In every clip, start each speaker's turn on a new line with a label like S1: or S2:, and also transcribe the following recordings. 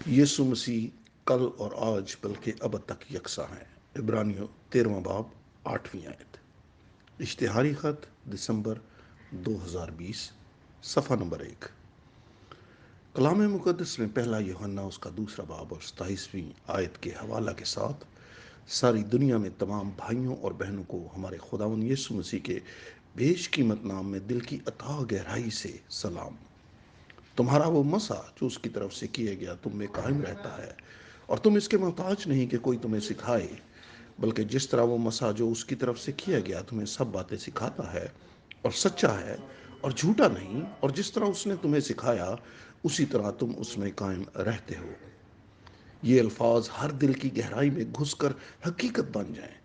S1: یسوع مسیح کل اور آج بلکہ ابد تک یکساں ہیں۔ عبرانیوں 13واں باب 8ویں آیت۔ اشتہاری خط دسمبر 2020، صفحہ نمبر 1۔ کلام مقدس میں پہلا یوحنا اس کا دوسرا باب اور 27ویں آیت کے حوالہ کے ساتھ ساری دنیا میں تمام بھائیوں اور بہنوں کو ہمارے خداوند یسوع مسیح کے بیش قیمت نام میں دل کی اتھاہ گہرائی سے سلام۔ تمہارا وہ مسا جو اس کی طرف سے کیا گیا تم میں قائم رہتا ہے، اور تم اس کے محتاج نہیں کہ کوئی تمہیں سکھائے، بلکہ جس طرح وہ مسا جو اس کی طرف سے کیا گیا تمہیں سب باتیں سکھاتا ہے اور سچا ہے اور جھوٹا نہیں، اور جس طرح اس نے تمہیں سکھایا اسی طرح تم اس میں قائم رہتے ہو۔ یہ الفاظ ہر دل کی گہرائی میں گھس کر حقیقت بن جائیں۔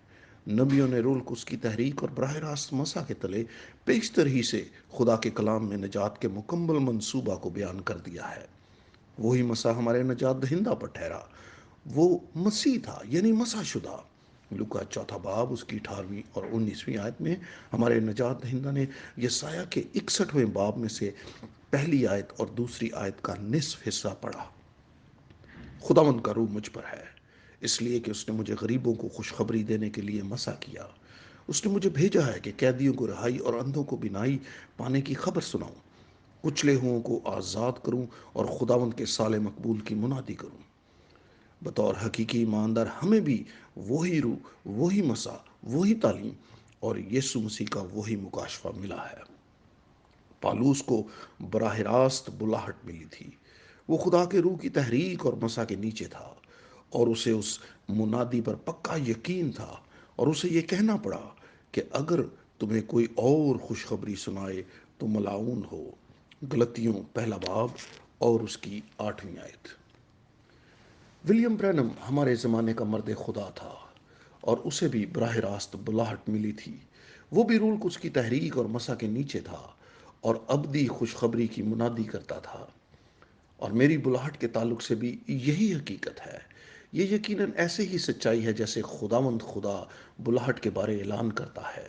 S1: نبیوں نے رول کو اس کی تحریک اور براہ راست مسا کے تلے پیشتر ہی سے خدا کے کلام میں نجات کے مکمل منصوبہ کو بیان کر دیا ہے۔ وہی مسا ہمارے نجات دہندہ پر ٹھہرا۔ وہ مسیح تھا، یعنی مسا شدہ۔ لوکا چوتھا باب اس کی 18ویں اور 19ویں آیت میں ہمارے نجات دہندہ نے یسایہ کے 61ویں باب میں سے پہلی آیت اور دوسری آیت کا نصف حصہ پڑھا۔ خداوند کا روح مجھ پر ہے، اس لیے کہ اس نے مجھے غریبوں کو خوشخبری دینے کے لیے مسا کیا۔ اس نے مجھے بھیجا ہے کہ قیدیوں کو رہائی اور اندھوں کو بینائی پانے کی خبر سناؤں، کچلے ہوئوں کو آزاد کروں اور خداوند کے سال مقبول کی منادی کروں۔ بطور حقیقی ایماندار ہمیں بھی وہی روح، وہی مسا، وہی تعلیم اور یسوع مسیح کا وہی مکاشفہ ملا ہے۔ پالوس کو براہ راست بلاہٹ ملی تھی۔ وہ خدا کے روح کی تحریک اور مسا کے نیچے تھا، اور اسے اس منادی پر پکا یقین تھا، اور اسے یہ کہنا پڑا کہ اگر تمہیں کوئی اور خوشخبری سنائے تو ملعون ہو۔ غلطیوں پہلا باب اور اس کی 8ویں آیت۔ ولیم برینم ہمارے زمانے کا مرد خدا تھا، اور اسے بھی براہ راست بلاہٹ ملی تھی۔ وہ بھی رول قدس کی تحریک اور مسا کے نیچے تھا اور ابدی خوشخبری کی منادی کرتا تھا۔ اور میری بلاہٹ کے تعلق سے بھی یہی حقیقت ہے۔ یہ یقیناً ایسے ہی سچائی ہے جیسے خداوند خدا بلاہٹ کے بارے اعلان کرتا ہے۔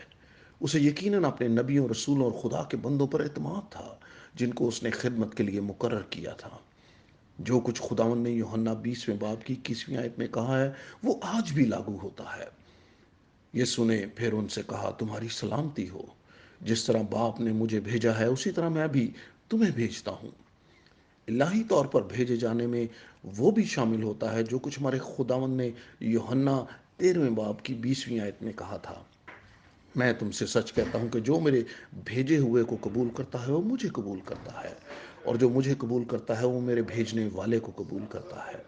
S1: اسے یقیناً اپنے نبیوں، رسولوں اور خدا کے بندوں پر اعتماد تھا جن کو اس نے خدمت کے لیے مقرر کیا تھا۔ جو کچھ خداوند نے یوحنا 20ویں باب کی 21ویں آیت میں کہا ہے وہ آج بھی لاگو ہوتا ہے۔ یسوع نے پھر ان سے کہا، تمہاری سلامتی ہو۔ جس طرح باپ نے مجھے بھیجا ہے اسی طرح میں بھی تمہیں بھیجتا ہوں۔ الہی طور پر بھیجے جانے میں وہ بھی شامل ہوتا ہے جو کچھ ہمارے خداوند نے یوحنا 13ویں باب کی 20ویں آیت میں کہا تھا۔ میں تم سے سچ کہتا ہوں کہ جو میرے بھیجے ہوئے کو قبول کرتا ہے وہ مجھے قبول کرتا ہے، اور جو مجھے قبول کرتا ہے وہ میرے بھیجنے والے کو قبول کرتا ہے۔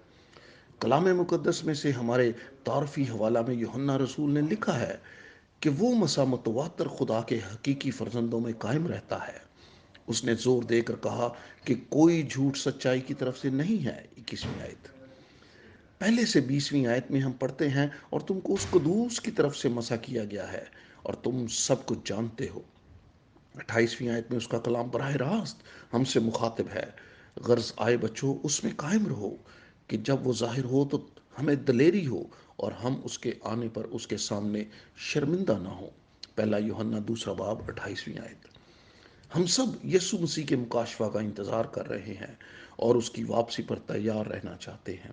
S1: کلام مقدس میں سے ہمارے تعارفی حوالہ میں یوحنا رسول نے لکھا ہے کہ وہ مسیح متواتر خدا کے حقیقی فرزندوں میں قائم رہتا ہے۔ اس نے زور دے کر کہا کہ کوئی جھوٹ سچائی کی طرف سے نہیں ہے۔ 21ویں آیت۔ پہلے سے 20ویں آیت میں ہم پڑھتے ہیں، اور تم کو اس قدوس کی طرف سے مسح کیا گیا ہے اور تم سب کچھ جانتے ہو۔ 28ویں آیت میں اس کا کلام براہ راست ہم سے مخاطب ہے۔ غرض آئے بچوں اس میں قائم رہو کہ جب وہ ظاہر ہو تو ہمیں دلیری ہو اور ہم اس کے آنے پر اس کے سامنے شرمندہ نہ ہو۔ پہلا یوحنا دوسرا باب 28ویں آیت۔ ہم سب یسوع مسیح کے مکاشفہ کا انتظار کر رہے ہیں اور اس کی واپسی پر تیار رہنا چاہتے ہیں۔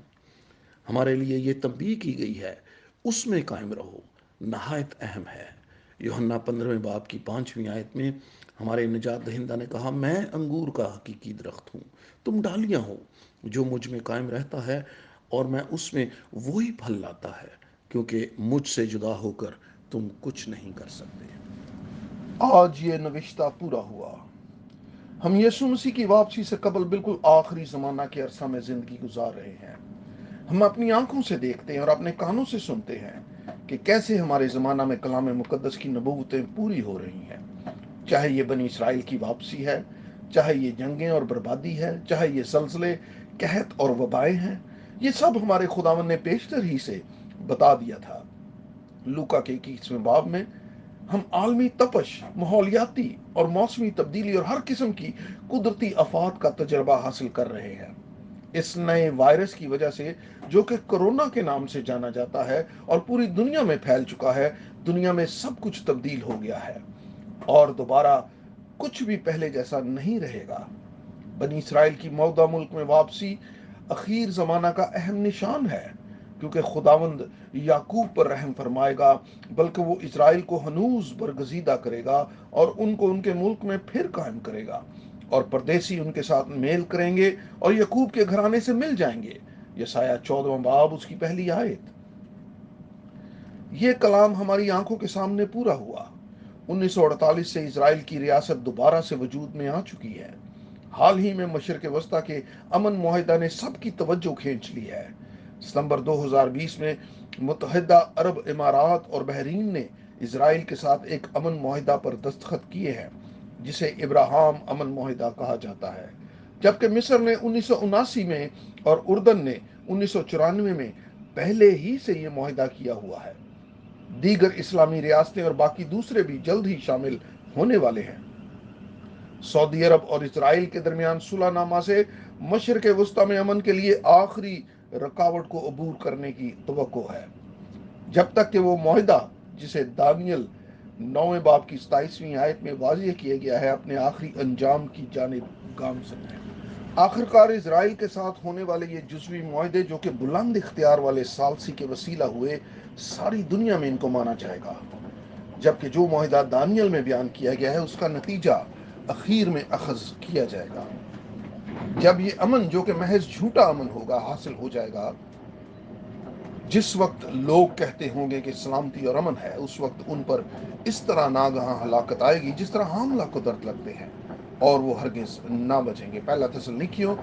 S1: ہمارے لیے یہ تنبیہ کی گئی ہے، اس میں قائم رہو، نہایت اہم ہے۔ یوحنا 15ویں باب کی 5ویں آیت میں ہمارے نجات دہندہ نے کہا، میں انگور کا حقیقی درخت ہوں، تم ڈالیاں ہو۔ جو مجھ میں قائم رہتا ہے اور میں اس میں، وہی پھل لاتا ہے، کیونکہ مجھ سے جدا ہو کر تم کچھ نہیں کر سکتے۔ آج یہ نوشتہ پورا ہوا۔ ہم یسوع مسیح کی واپسی سے قبل بالکل آخری زمانہ کے عرصہ میں زندگی گزار رہے ہیں۔ ہم اپنی آنکھوں سے دیکھتے ہیں اور اپنے کانوں سے سنتے ہیں کہ کیسے ہمارے زمانہ میں کلام مقدس کی نبوتیں پوری ہو رہی ہیں۔ چاہے یہ بنی اسرائیل کی واپسی ہے، چاہے یہ جنگیں اور بربادی ہے، چاہے یہ زلزلے، قحط اور وبائیں ہیں، یہ سب ہمارے خداوند نے پیشتر ہی سے بتا دیا تھا۔ لوکا کے 21ویں باب میں ہم عالمی تپش، ماحولیاتی اور موسمی تبدیلی اور ہر قسم کی قدرتی آفات کا تجربہ حاصل کر رہے ہیں۔ اس نئے وائرس کی وجہ سے جو کہ کرونا کے نام سے جانا جاتا ہے اور پوری دنیا میں پھیل چکا ہے، دنیا میں سب کچھ تبدیل ہو گیا ہے اور دوبارہ کچھ بھی پہلے جیسا نہیں رہے گا۔ بنی اسرائیل کی موعودہ ملک میں واپسی اخیر زمانہ کا اہم نشان ہے، کیونکہ خداوند یعقوب پر رحم فرمائے گا، بلکہ وہ اسرائیل کو ہنوز برگزیدہ کرے گا اور ان کو ان کے ملک میں پھر قائم کرے گا، اور پردیسی ان کے ساتھ میل کریں گے اور یعقوب کے گھرانے سے مل جائیں گے۔ یسایہ 14 باب اس کی پہلی آیت۔ یہ کلام ہماری آنکھوں کے سامنے پورا ہوا۔ 1948 سے اسرائیل کی ریاست دوبارہ سے وجود میں آ چکی ہے۔ حال ہی میں مشرق وسطی کے امن معاہدہ نے سب کی توجہ کھینچ لی ہے۔ ستمبر 2020 میں متحدہ عرب امارات اور بحرین نے اسرائیل کے ساتھ ایک امن معاہدہ پر دستخط کیے ہیں، جسے ابراہام امن معاہدہ کہا جاتا ہے، جبکہ مصر نے 1979 میں اور اردن نے 1994 میں پہلے ہی سے یہ معاہدہ کیا ہوا ہے۔ دیگر اسلامی ریاستیں اور باقی دوسرے بھی جلد ہی شامل ہونے والے ہیں۔ سعودی عرب اور اسرائیل کے درمیان صلح نامہ سے مشرق وسطی میں امن کے لیے آخری رکاوٹ کو عبور کرنے کی توقع ہے، جب تک کہ وہ معاہدہ، جسے دانیل 9 باب کی 27ویں آیت میں واضح کیا گیا ہے، اپنے آخری انجام کی جانب گامزن ہے۔ آخرکار اسرائیل کے ساتھ ہونے والے یہ جزوی معاہدے، جو کہ بلند اختیار والے ثالثی کے وسیلہ ہوئے، ساری دنیا میں ان کو مانا جائے گا، جبکہ جو معاہدہ دانیل میں بیان کیا گیا ہے اس کا نتیجہ اخیر میں اخذ کیا جائے گا۔ جب یہ امن، جو کہ محض جھوٹا امن ہوگا، حاصل ہو جائے گا، جس وقت لوگ کہتے ہوں گے کہ سلامتی اور امن ہے، اس وقت ان پر اس طرح ناگہاں ہلاکت آئے گی جس طرح حاملہ کو درد لگتے ہیں، اور وہ ہرگز نہ بچیں گے۔ پہلا تسلنیکیوں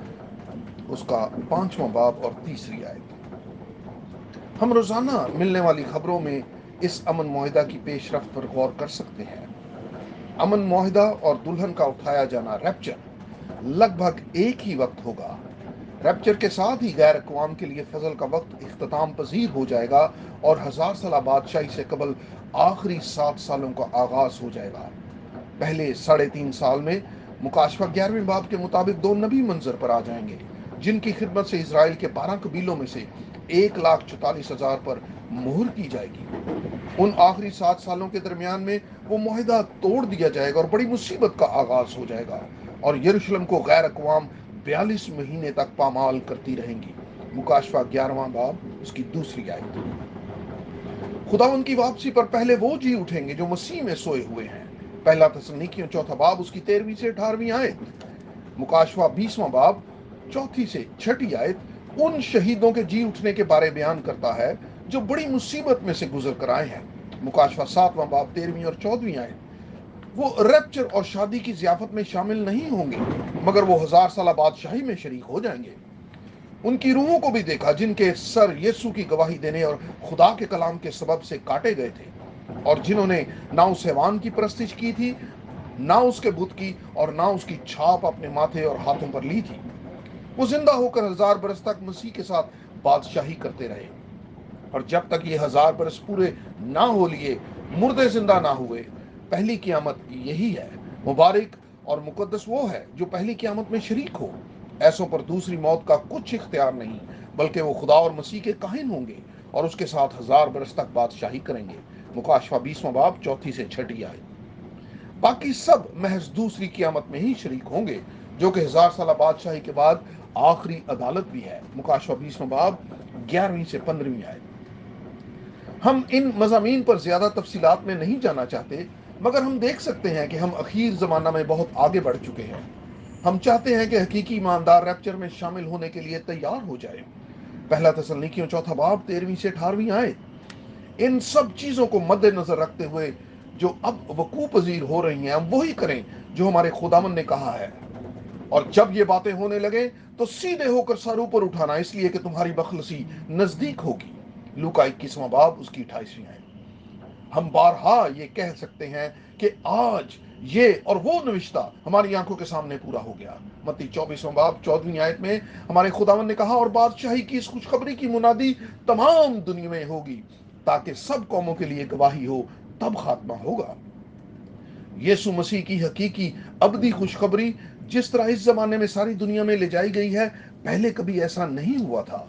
S1: اس کا 5واں باب اور 3 آیت۔ ہم روزانہ ملنے والی خبروں میں اس امن معاہدہ کی پیش رفت پر غور کر سکتے ہیں۔ امن معاہدہ اور دلہن کا اٹھایا جانا، ریپچر، لگ بھگ ایک ہی وقت ہوگا۔ ریپچر کے ساتھ ہی غیر اقوام کے لیے فضل کا وقت اختتام پذیر ہو جائے گا اور 1000 سالہ بادشاہی سے قبل آخری 7 سالوں کا آغاز ہو جائے گا۔ پہلے 3.5 سال میں مکاشفہ 11ویں باب کے مطابق 2 نبی منظر پر آ جائیں گے، جن کی خدمت سے اسرائیل کے 12 قبیلوں میں سے 1,44,000 پر مہر کی جائے گی۔ ان آخری 7 سالوں کے درمیان میں وہ معاہدہ توڑ دیا جائے گا اور بڑی مصیبت کا آغاز ہو جائے گا، اور یروشلم کو غیر اقوام 42 مہینے تک پامال کرتی رہیں گی۔ مکاشفہ 11واں باب اس کی 2 آیت۔ خداوند کی واپسی پر پہلے وہ جی اٹھیں گے جو مسیح میں سوئے ہوئے ہیں۔ پہلا تسلنیکیوں 4 باب اس کی 13 سے 18 آیت۔ مکاشفہ 20واں باب 4 سے 6 آیت ان شہیدوں کے جی اٹھنے کے بارے بیان کرتا ہے جو بڑی مصیبت میں سے گزر کر آئے ہیں۔ مکاشفہ 7واں باب 13 اور 14 آیت۔ وہ ریپچر اور شادی کی ضیافت میں شامل نہیں ہوں گے، مگر وہ 1000 سالہ بادشاہی میں شریک ہو جائیں گے۔ ان کی روحوں کو بھی دیکھا جن کے سر یسوع کی گواہی دینے اور خدا کے کلام کے سبب سے کاٹے گئے تھے، اور جنہوں نے نہ اس حیوان کی پرستش کی تھی، نہ اس کے بت کی، اور نہ اس کی چھاپ اپنے ماتھے اور ہاتھوں پر لی تھی۔ وہ زندہ ہو کر 1000 برس تک مسیح کے ساتھ بادشاہی کرتے رہے، اور جب تک یہ 1000 برس پورے نہ ہو لیے مردے زندہ نہ ہوئے۔ پہلی قیامت یہی ہے۔ مبارک اور مقدس وہ ہے جو پہلی قیامت میں شریک ہو۔ ایسوں پر دوسری موت کا کچھ اختیار نہیں، بلکہ وہ خدا اور مسیح کے کاہن ہوں گے اور اس کے ساتھ 1000 برس تک بادشاہی کریں گے۔ مکاشفہ 20واں باب 4 سے 6 آئے۔ باقی سب محض دوسری قیامت میں ہی شریک ہوں گے، جو کہ 1000 سالہ بادشاہی کے بعد آخری عدالت بھی ہے۔ مکاشفہ 20واں باب 11 سے 15 آئے۔ ہم ان مضامین پر زیادہ تفصیلات میں نہیں جانا چاہتے، مگر ہم دیکھ سکتے ہیں کہ ہم اخیر زمانہ میں بہت آگے بڑھ چکے ہیں۔ ہم چاہتے ہیں کہ حقیقی ایماندار ریپچر میں شامل ہونے کے لیے تیار ہو جائے۔ پہلا تسلنیکیوں 4 باب 13 سے 18 آئے۔ ان سب چیزوں کو مد نظر رکھتے ہوئے جو اب وقوع پذیر ہو رہی ہیں، ہم وہی کریں جو ہمارے خداوند نے کہا ہے، اور جب یہ باتیں ہونے لگیں تو سیدھے ہو کر سر اوپر اٹھانا، اس لیے کہ تمہاری بخلصی نزدیک ہوگی۔ لوکا 21واں باب اس کی 28 آئے۔ ہم بارہا یہ کہہ سکتے ہیں کہ آج یہ اور وہ نوشتہ ہماری آنکھوں کے سامنے پورا ہو گیا۔ متی 24واں باب 14 آیت میں ہمارے خداوند نے کہا، اور بادشاہی کی اس خوشخبری کی منادی تمام دنیا میں ہوگی تاکہ سب قوموں کے لیے گواہی ہو، تب خاتمہ ہوگا۔ یسوع مسیح کی حقیقی ابدی خوشخبری جس طرح اس زمانے میں ساری دنیا میں لے جائی گئی ہے، پہلے کبھی ایسا نہیں ہوا تھا۔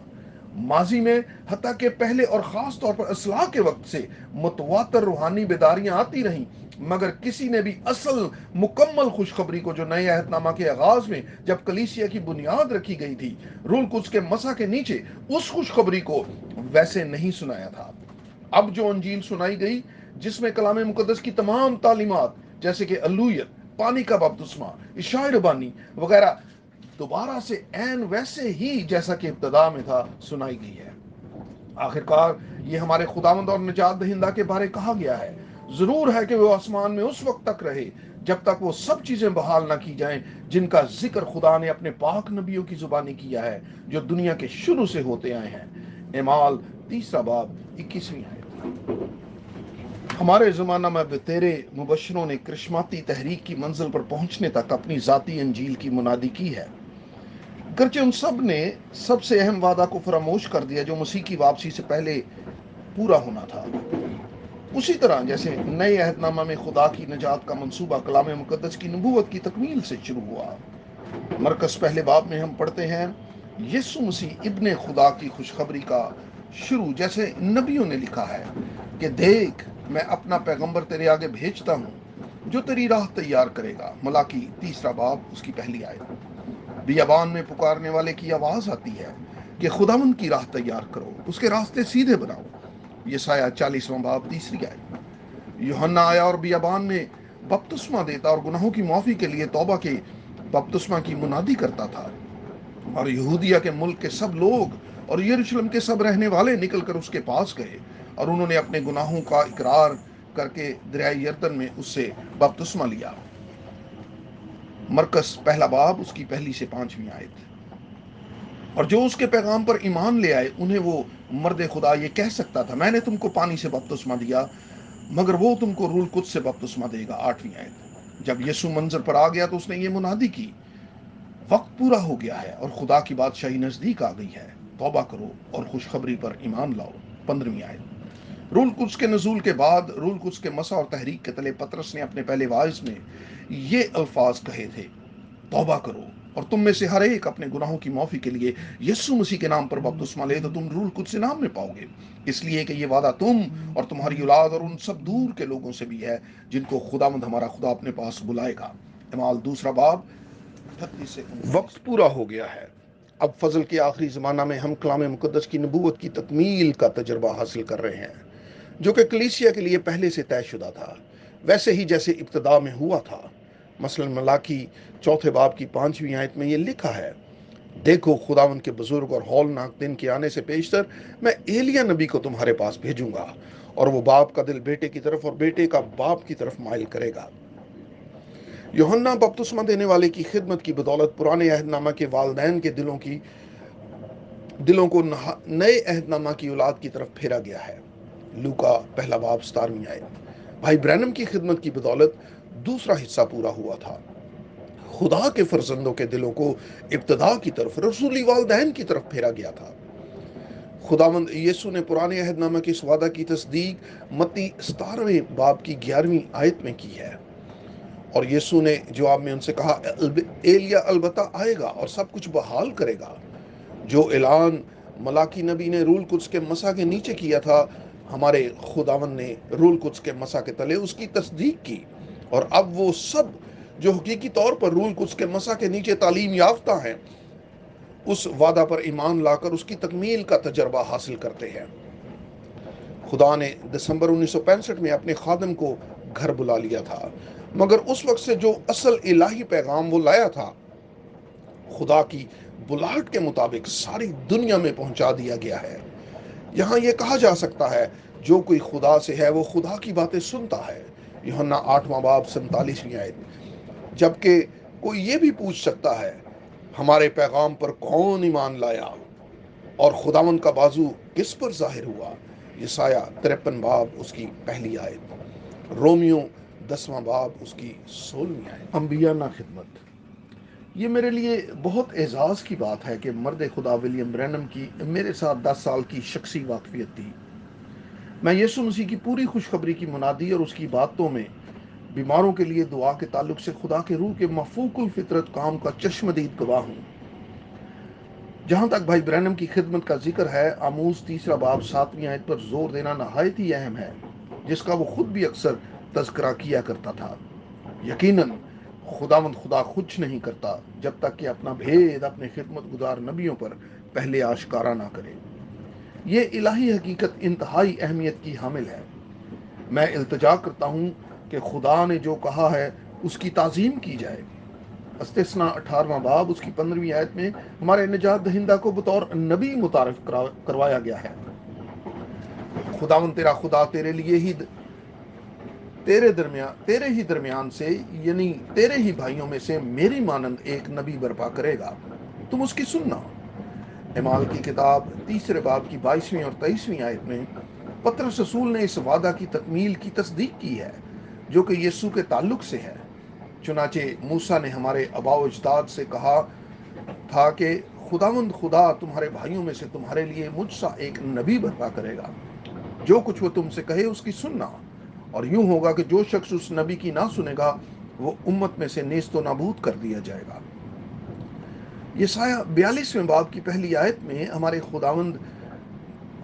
S2: ماضی میں حتیٰ کہ پہلے اور خاص طور پر اصلاح کے وقت سے متواتر روحانی بیداریاں آتی رہیں، مگر کسی نے بھی اصل مکمل خوشخبری کو جو نئے عہد نامہ کے آغاز میں جب کلیسیا کی بنیاد رکھی گئی تھی روح القدس کے مسح کے نیچے، اس خوشخبری کو ویسے نہیں سنایا تھا۔ اب جو انجیل سنائی گئی، جس میں کلام مقدس کی تمام تعلیمات جیسے کہ الوہیت، پانی کا بپتسمہ، اشاع ربانی وغیرہ دوبارہ سے عین ویسے ہی جیسا کہ ابتدا میں تھا سنائی گئی ہے۔ آخرکار یہ ہمارے خداوند اور نجات دہندہ کے بارے کہا گیا ہے۔ ضرور ہے کہ وہ آسمان میں اس وقت تک رہے جب تک وہ سب چیزیں بحال نہ کی جائیں جن کا ذکر خدا نے اپنے پاک نبیوں کی زبانی کیا ہے جو دنیا کے شروع سے ہوتے آئے ہیں۔ اعمال 3 باب 21 آیت۔ ہمارے زمانہ میں بتیرے مبشروں نے کرشماتی تحریک کی منزل پر پہنچنے تک اپنی ذاتی انجیل کی منادی کی ہے، گرچہ ان سب نے سب سے اہم وعدہ کو فراموش کر دیا جو مسیح کی واپسی سے پہلے پورا ہونا تھا۔ اسی طرح جیسے نئے عہد نامہ میں خدا کی نجات کا منصوبہ کلام مقدس کی نبوت کی تکمیل سے شروع ہوا۔ مرکز پہلے باب میں ہم پڑھتے ہیں، یسوع مسیح ابن خدا کی خوشخبری کا شروع جیسے نبیوں نے لکھا ہے کہ دیکھ میں اپنا پیغمبر تیرے آگے بھیجتا ہوں جو تیری راہ تیار کرے گا۔ ملاکی 3 باب اس کی پہلی آیت۔ بیابان میں پکارنے والے کی آواز آتی ہے کہ خداوند کی راہ تیار کرو، اس کے راستے سیدھے بناؤ۔ یسایہ 40 باب 3 آیت۔ یوحنا آیا اور بیابان میں بپتسمہ دیتا اور گناہوں کی معافی کے لیے توبہ کے بپتسمہ کی منادی کرتا تھا، اور یہودیہ کے ملک کے سب لوگ اور یروشلم کے سب رہنے والے نکل کر اس کے پاس گئے اور انہوں نے اپنے گناہوں کا اقرار کر کے دریائے یردن میں اس سے بپتسمہ لیا۔ مرکز پہلا باب اس کی پہلی سے 5 آیت۔ اور جو اس کے پیغام پر ایمان لے آئے انہیں وہ مرد خدا یہ کہہ سکتا تھا، میں نے تم کو پانی سے بپتسمہ دیا مگر وہ تم کو روح القدس سے بپتسمہ دے گا۔ 8 آیت۔ جب یسوع منظر پر آ گیا تو اس نے یہ منادی کی، وقت پورا ہو گیا ہے اور خدا کی بادشاہی نزدیک آ گئی ہے، توبہ کرو اور خوشخبری پر ایمان لاؤ۔ 15 آیت۔ روح القدس کے نزول کے بعد روح القدس کے مسح اور تحریک کے تلے پطرس نے اپنے پہلے واعظ میں یہ الفاظ کہے تھے، توبہ کرو اور تم میں سے ہر ایک اپنے گناہوں کی معافی کے لیے یسوع مسیح کے نام پر بپتسمہ لے تو تم روح القدس انعام میں پاؤ گے، اس لیے کہ یہ وعدہ تم اور تمہاری اولاد اور ان سب دور کے لوگوں سے بھی ہے جن کو خداوند ہمارا خدا اپنے پاس بلائے گا۔ اعمال 2 باب 38 سے 29۔ وقت پورا ہو گیا ہے۔ اب فضل کے آخری زمانہ میں ہم کلام مقدس کی نبوت کی تکمیل کا تجربہ حاصل کر رہے ہیں جو کہ کلیسیا کے لیے پہلے سے طے شدہ تھا، ویسے ہی جیسے ابتدا میں ہوا تھا۔ مثلا ملاکی 4 باب کی 5 آیت میں یہ لکھا ہے، دیکھو خداوند کے بزرگ اور ہولناک دن کے آنے سے پیشتر میں ایلیا نبی کو تمہارے پاس بھیجوں گا اور وہ باپ کا دل بیٹے کی طرف اور بیٹے کا باپ کی طرف مائل کرے گا۔ یوحنا بپتسمہ دینے والے کی خدمت کی بدولت پرانے عہد نامہ کے والدین کے دلوں کو نئے عہد نامہ کی اولاد کی طرف پھیرا گیا ہے۔ لوکا 1 باب 17 آیت۔ بھائی برینم کی خدمت کی بدولت دوسرا حصہ پورا ہوا تھا، خدا کے فرزندوں کے دلوں کو ابتدا کی طرف رسولی والدین کی طرف پھیرا گیا تھا۔ خداوند یسوع نے پرانے عہد نامہ کے اس وعدہ کی تصدیق متی 17 باب کی 11 آیت میں کی ہے، اور یسوع نے جواب میں ان سے کہا، ایلیا البتہ آئے گا اور سب کچھ بحال کرے گا۔ جو اعلان ملاکی نبی نے روح القدس کے مسح کے نیچے کیا تھا، ہمارے خداوند نے روح القدس کے مسح کے تلے اس کی تصدیق کی، اور اب وہ سب جو حقیقی طور پر روح القدس کے مسح کے نیچے تعلیم یافتہ ہیں اس وعدہ پر ایمان لا کر اس کی تکمیل کا تجربہ حاصل کرتے ہیں۔ خدا نے دسمبر 1965 میں اپنے خادم کو گھر بلا لیا تھا، مگر اس وقت سے جو اصل الہی پیغام وہ لایا تھا خدا کی بلاہٹ کے مطابق ساری دنیا میں پہنچا دیا گیا ہے۔ یہاں یہ کہا جا سکتا ہے جو کوئی خدا سے ہے وہ خدا کی باتیں سنتا ہے، یوحنا 8 باب 47 آیت۔ جبکہ کوئی یہ بھی پوچھ سکتا ہے ہمارے پیغام پر کون ایمان لایا اور خداوند کا بازو کس پر ظاہر ہوا، یسایہ 53 باب اس کی پہلی آیت۔ رومیو 10 باب اس کی 16 آیت۔ انبیانہ خدمت۔ یہ میرے لیے بہت اعزاز کی بات ہے کہ مرد خدا ولیم برینم کی میرے ساتھ 10 سال کی شخصی واقفیت تھی۔ میں یسوع مسیح کی پوری خوشخبری کی منادی اور اس کی باتوں میں بیماروں کے لیے دعا کے تعلق سے خدا کے روح کے مفوق الفطرت کام کا چشمدید گواہ ہوں۔ جہاں تک بھائی برینم کی خدمت کا ذکر ہے، آموز 3 باب 7 آیت پر زور دینا نہایت ہی اہم ہے، جس کا وہ خود بھی اکثر تذکرہ کیا کرتا تھا۔ یقیناً خداوند خدا کچھ نہیں کرتا جب تک کہ اپنا بھید اپنے خدمت گزار نبیوں پر پہلے آشکارا نہ کرے۔ یہ الہی حقیقت انتہائی اہمیت کی حامل ہے۔ میں التجا کرتا ہوں کہ خدا نے جو کہا ہے اس کی تعظیم کی جائے۔ استثنا 18واں باب اس کی 15ویں آیت میں ہمارے نجات دہندہ کو بطور نبی متعارف کروایا گیا ہے۔ خداوند تیرا خدا تیرے ہی درمیان سے، یعنی تیرے ہی بھائیوں میں سے میری مانند ایک نبی برپا کرے گا، تم اس کی سننا۔ اعمال کی کتاب 3 باب کی 22ویں اور 23ویں آیت میں پطرس رسول نے اس وعدہ کی تکمیل کی تصدیق کی ہے جو کہ یسوع کے تعلق سے ہے۔ چنانچہ موسیٰ نے ہمارے آباء و اجداد سے کہا تھا کہ خداوند خدا تمہارے بھائیوں میں سے تمہارے لیے مجھ سا ایک نبی برپا کرے گا، جو کچھ وہ تم سے کہے اس کی سننا، اور یوں ہوگا کہ جو شخص اس نبی کی نہ سنے گا وہ امت میں سے نیست و نابود کر دیا جائے گا۔ یسایہ 42ویں باب کی پہلی آیت میں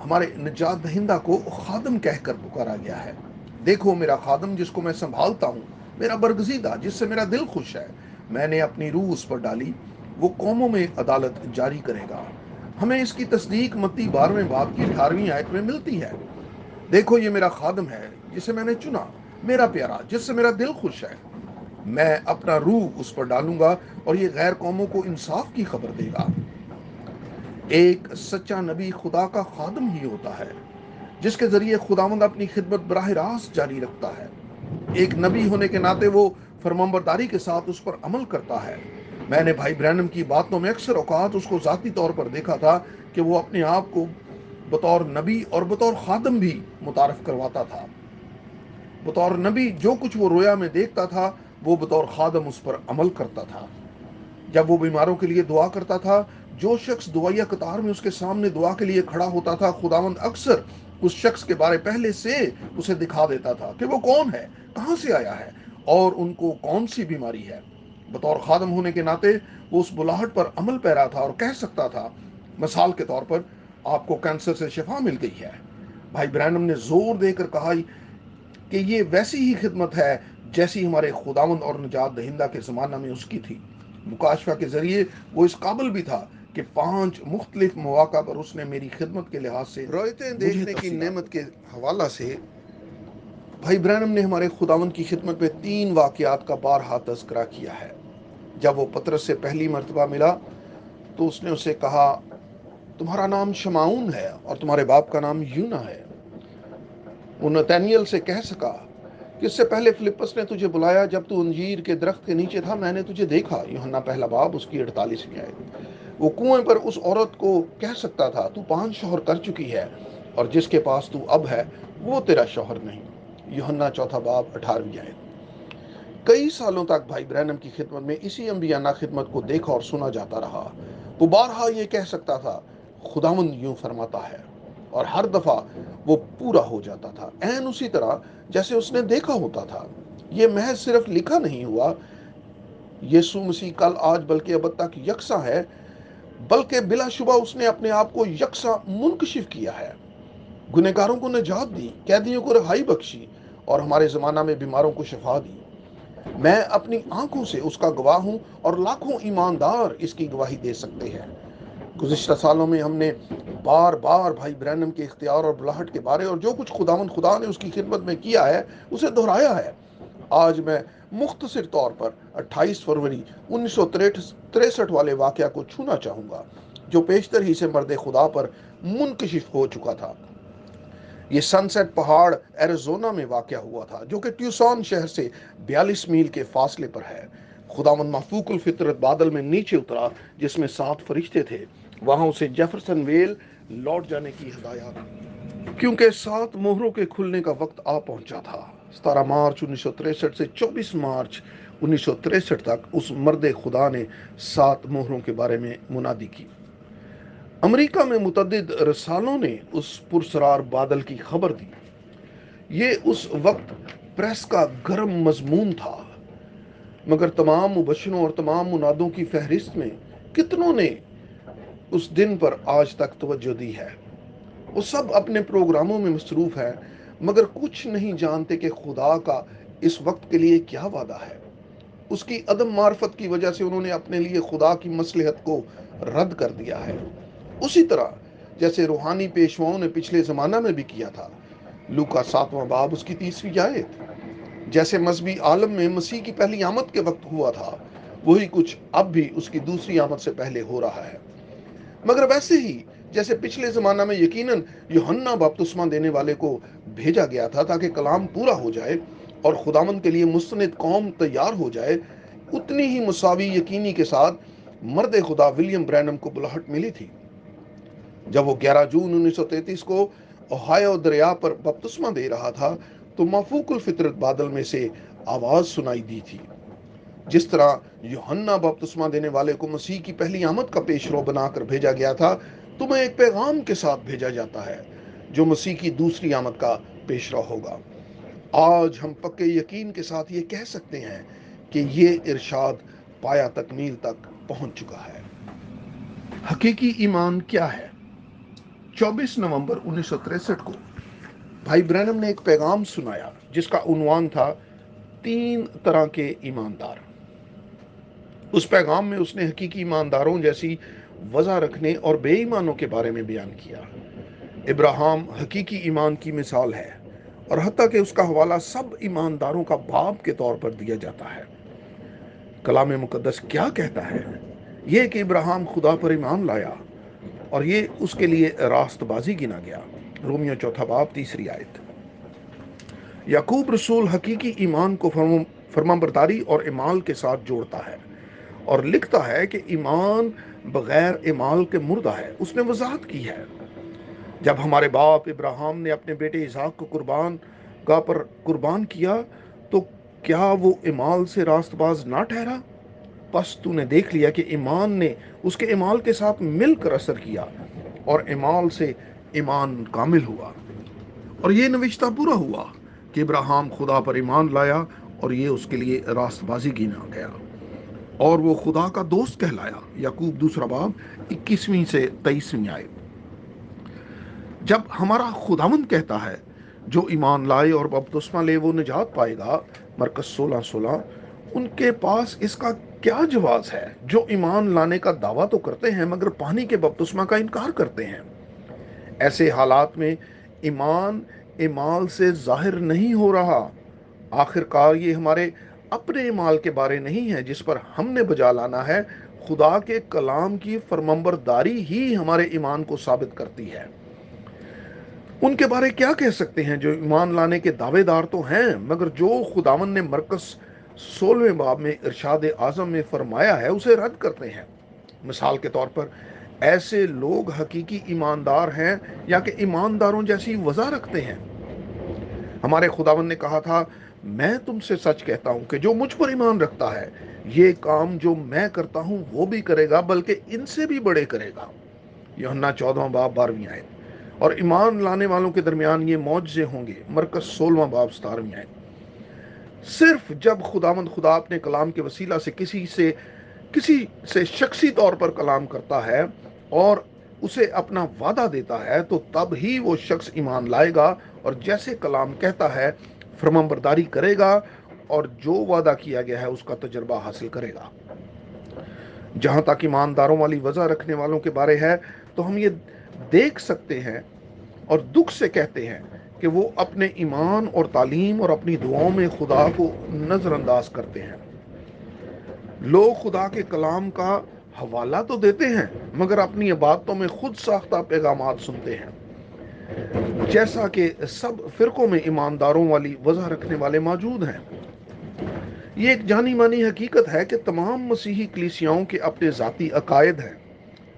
S2: ہمارے نجات دہندہ کو خادم کہہ کر پکارا گیا ہے۔ دیکھو میرا خادم جس کو میں سنبھالتا ہوں، میرا برگزیدہ جس سے میرا دل خوش ہے، میں نے اپنی روح اس پر ڈالی، وہ قوموں میں عدالت جاری کرے گا۔ ہمیں اس کی تصدیق متی 12ویں باب کی 18ویں آیت میں ملتی ہے۔ دیکھو یہ میرا خادم ہے جسے میں نے چنا، میرا پیارا جس سے میرا دل خوش ہے، میں اپنا روح اس پر ڈالوں گا اور یہ غیر قوموں کو انصاف کی خبر دے گا۔ ایک سچا نبی خدا کا خادم ہی ہوتا ہے جس کے ذریعے خداوند اپنی خدمت براہ راست جاری رکھتا ہے۔ ایک نبی ہونے کے ناطے وہ فرمانبرداری کے ساتھ اس پر عمل کرتا ہے۔ میں نے بھائی برینم کی باتوں میں اکثر اوقات اس کو ذاتی طور پر دیکھا تھا کہ وہ اپنے آپ کو بطور نبی اور بطور خادم بھی متعارف کرواتا تھا۔ بطور نبی جو کچھ وہ رویا میں دیکھتا تھا وہ بطور خادم اس پر عمل کرتا تھا۔ جب وہ بیماروں کے لیے دعا کرتا تھا، جو شخص دعائیا قطار میں اس کے سامنے دعا کے لیے کھڑا ہوتا تھا، خداوند اکثر اس شخص کے بارے پہلے سے اسے دکھا دیتا تھا کہ وہ کون ہے، کہاں سے آیا ہے اور ان کو کون سی بیماری ہے۔ بطور خادم ہونے کے ناطے وہ اس بلاہٹ پر عمل پیرا تھا اور کہہ سکتا تھا، مثال کے طور پر، آپ کو کینسر سے شفا مل گئی ہے۔ بھائی برینم نے زور دے کر کہا کہ یہ ویسی ہی خدمت ہے جیسی ہمارے خداوند اور نجات دہندہ کے زمانہ میں اس کی تھی۔ مکاشفہ کے ذریعے وہ اس قابل بھی تھا کہ 5 مختلف مواقع پر اس نے میری خدمت کے لحاظ سے روایتیں دیکھنے کی نعمت کے حوالہ سے بھائی برینم نے ہمارے خداوند کی خدمت میں 3 واقعات کا بارہا تذکرہ کیا ہے۔ جب وہ پطرس سے پہلی مرتبہ ملا تو اس نے اسے کہا، تمہارا نام شمعون ہے اور تمہارے باپ کا نام یونا ہے۔ وہ نتانیل سے کہہ سکا کہ اس سے پہلے فلپس نے تجھے بلایا جب تو انجیر کے درخت کے نیچے تھا، میں نے تجھے دیکھا۔ یوحنا پہلا باب اس کی 48ویں آیت۔ وہ کنویں پر اس عورت کو کہہ سکتا تھا، تو 5 شوہر کر چکی ہے اور جس کے پاس تو اب ہے وہ تیرا شوہر نہیں۔ یوحنا چوتھا باب 18ویں آیت۔ کئی سالوں تک بھائی برینم کی خدمت میں اسی انبیانہ خدمت کو دیکھا اور سنا جاتا رہا۔ وہ بارہا یہ کہہ سکتا تھا، خداوند یوں فرماتا ہے، اور ہر دفعہ وہ پورا ہو جاتا تھا عین اسی طرح جیسے اس نے دیکھا ہوتا تھا۔ یہ محض صرف لکھا نہیں ہوا، یسوع مسیح کل آج بلکہ ابد تک یکساں ہے، بلکہ بلا شبہ اس نے اپنے آپ کو یکساں منکشف کیا ہے، گنہگاروں کو نجات دی، قیدیوں کو رہائی بخشی اور ہمارے زمانہ میں بیماروں کو شفا دی۔ میں اپنی آنکھوں سے اس کا گواہ ہوں اور لاکھوں ایماندار اس کی گواہی دے سکتے ہیں۔ گزشتہ سالوں میں ہم نے بار بار بھائی برینم کے اختیار اور بلاہٹ کے بارے اور جو کچھ خداوند خدا نے اس کی خدمت میں کیا ہے اسے دہرایا ہے۔ آج میں مختصر طور پر 28 فروری 1963 والے واقعہ کو چھونا چاہوں گا جو پیشتر ہی سے مرد خدا پر منکشف ہو چکا تھا۔ یہ سن سیٹ پہاڑ ایریزونا میں واقع ہوا تھا جو کہ ٹیوسان شہر سے 42 میل کے فاصلے پر ہے۔ خداوند مفوق الفطرت بادل میں نیچے اترا جس میں 7 فرشتے تھے، وہاں اسے جیفرسن ویل لوٹ جانے کی ہدایات دی کیونکہ 7 مہروں کے کھلنے کا وقت آ پہنچا تھا۔ 17 مارچ 1963 سے 24 مارچ 1963 تک اس مرد خدا نے 7 مہروں کے بارے میں منادی کی۔ امریکہ میں متعدد رسالوں نے اس پرسرار بادل کی خبر دی۔ یہ اس وقت پریس کا گرم مضمون تھا، مگر تمام مبشروں اور تمام منادوں کی فہرست میں کتنوں نے اس دن پر آج تک توجہ دی ہے۔ وہ سب اپنے پروگراموں میں مصروف ہیں، مگر کچھ نہیں جانتے کہ خدا کا اس وقت کے لیے کیا وعدہ ہے۔ اس کی عدم معرفت کی وجہ سے انہوں نے اپنے لیے خدا کی مصلحت کو رد کر دیا ہے، اسی طرح جیسے روحانی پیشواؤں نے پچھلے زمانہ میں بھی کیا تھا۔ لوکا 7واں باب اس کی 3 آیت۔ جیسے مذہبی عالم میں مسیح کی پہلی آمد کے وقت ہوا تھا، وہی کچھ اب بھی اس کی دوسری آمد سے پہلے ہو رہا ہے۔ مگر ویسے ہی جیسے پچھلے زمانہ میں یقیناً یوحنا بپتسمہ دینے والے کو بھیجا گیا تھا تاکہ کلام پورا ہو جائے اور خداوند کے لیے مستند قوم تیار ہو جائے، اتنی ہی مساوی یقینی کے ساتھ مرد خدا ولیم برینم کو بلاہٹ ملی تھی۔ جب وہ 11 جون 1933 کو اوہایو دریا پر بپتسمہ دے رہا تھا تو مافوق الفطرت بادل میں سے آواز سنائی دی تھی، جس طرح یوحنا بپتسمہ دینے والے کو مسیح کی پہلی آمد کا پیشرو بنا کر بھیجا گیا تھا، تمہیں ایک پیغام کے ساتھ بھیجا جاتا ہے جو مسیح کی دوسری آمد کا پیشرو ہوگا۔ آج ہم پکے یقین کے ساتھ یہ کہہ سکتے ہیں کہ یہ ارشاد پایا تکمیل تک پہنچ چکا ہے۔ حقیقی ایمان کیا ہے؟ 24 نومبر 1963 کو بھائی برینم نے ایک پیغام سنایا جس کا عنوان تھا 3 طرح کے ایماندار۔ اس پیغام میں اس نے حقیقی ایمانداروں جیسی وضع رکھنے اور بے ایمانوں کے بارے میں بیان کیا۔ ابراہیم حقیقی ایمان کی مثال ہے، اور حتیٰ کہ اس کا حوالہ سب ایمانداروں کا باپ کے طور پر دیا جاتا ہے۔ کلام مقدس کیا کہتا ہے؟ یہ کہ ابراہیم خدا پر ایمان لایا اور یہ اس کے لیے راست بازی گنا گیا۔ رومیو 4 باب 3 آیت۔ یعقوب رسول حقیقی ایمان کو فرمانبرداری اور اعمال کے ساتھ جوڑتا ہے اور لکھتا ہے کہ ایمان بغیر اعمال کے مردہ ہے۔ اس نے وضاحت کی ہے، جب ہمارے باپ ابراہیم نے اپنے بیٹے اسحاق کو گاہ پر قربان کیا تو کیا وہ اعمال سے راست باز نہ ٹھہرا؟ پس تو نے دیکھ لیا کہ ایمان نے اس کے اعمال کے ساتھ مل کر اثر کیا اور اعمال سے ایمان کامل ہوا، اور یہ نوشتہ پورا ہوا کہ ابراہیم خدا پر ایمان لایا اور یہ اس کے لیے راست بازی گنا گیا اور وہ خدا کا دوست کہلایا۔ یعقوب 2 باب 21 سے 23 آیت۔ جب ہمارا خداوند کہتا ہے جو ایمان لائے اور بپتسمہ لے وہ نجات پائے گا، مرکز 16:16، ان کے پاس اس کا کیا جواز ہے جو ایمان لانے کا دعویٰ تو کرتے ہیں مگر پانی کے بپتسمہ کا انکار کرتے ہیں؟ ایسے حالات میں ایمان اعمال سے ظاہر نہیں ہو رہا۔ آخر کار یہ ہمارے اپنے اعمال کے بارے نہیں ہے جس پر ہم نے بجا لانا ہے، خدا کے کلام کی فرمانبرداری ہی ہمارے ایمان کو ثابت کرتی ہے۔ ان کے بارے کیا کہہ سکتے ہیں جو ایمان لانے کے دعوے دار تو ہیں مگر جو خداوند نے مرکز 16 باب میں ارشاد اعظم میں فرمایا ہے اسے رد کرتے ہیں۔ مثال کے طور پر ایسے لوگ حقیقی ایماندار ہیں یا کہ ایمانداروں جیسی وضع رکھتے ہیں؟ ہمارے خداوند نے کہا تھا، میں تم سے سچ کہتا ہوں کہ جو مجھ پر ایمان رکھتا ہے یہ کام جو میں کرتا ہوں وہ بھی کرے گا بلکہ ان سے بھی بڑے کرے گا۔ یوحنا 14 باب 12 آیت۔ اور ایمان لانے والوں کے درمیان یہ معجزے ہوں گے، مرکز 16 باب 17 آیت۔ صرف جب خداوند خدا اپنے کلام کے وسیلہ سے کسی سے شخصی طور پر کلام کرتا ہے اور اسے اپنا وعدہ دیتا ہے تو تب ہی وہ شخص ایمان لائے گا اور جیسے کلام کہتا ہے فرمانبرداری کرے گا اور جو وعدہ کیا گیا ہے اس کا تجربہ حاصل کرے گا۔ جہاں تک ایمانداروں والی وضع رکھنے والوں کے بارے ہے تو ہم یہ دیکھ سکتے ہیں اور دکھ سے کہتے ہیں کہ وہ اپنے ایمان اور تعلیم اور اپنی دعاؤں میں خدا کو نظر انداز کرتے ہیں۔ لوگ خدا کے کلام کا حوالہ تو دیتے ہیں مگر اپنی عبادتوں میں خود ساختہ پیغامات سنتے ہیں، جیسا کہ سب فرقوں میں ایمانداروں والی وضع رکھنے والے موجود ہیں۔ یہ ایک جانی مانی حقیقت ہے کہ تمام مسیحی کلیسیاؤں کے اپنے ذاتی عقائد ہیں،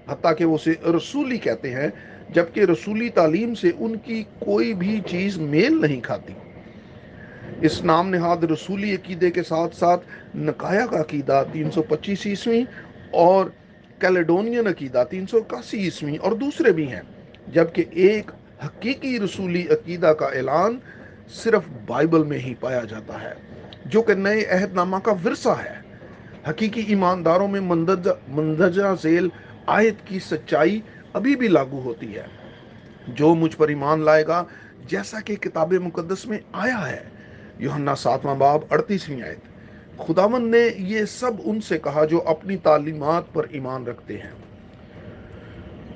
S2: حتیٰ کہ وہ اسے رسولی کہتے ہیں جبکہ رسولی تعلیم سے ان کی کوئی بھی چیز میل نہیں کھاتی۔ اس نام نہاد رسولی عقیدے کے ساتھ ساتھ نقایا کا عقیدہ 325 اور کیلیڈونین عقیدہ 381 اور دوسرے بھی ہیں، جبکہ ایک حقیقی رسولی عقیدہ کا اعلان صرف بائبل میں ہی پایا جاتا ہے جو کہ نئے عہد نامہ کا ورثہ ہے۔ حقیقی ایمانداروں میں مندرجہ ذیل آیت کی سچائی ابھی بھی لاگو ہوتی ہے۔ جو مجھ پر ایمان لائے گا جیسا کہ کتاب مقدس میں آیا ہے، یوحنا 7واں باب 38ویں آیت، خداوند نے یہ سب ان سے کہا جو اپنی تعلیمات پر ایمان رکھتے ہیں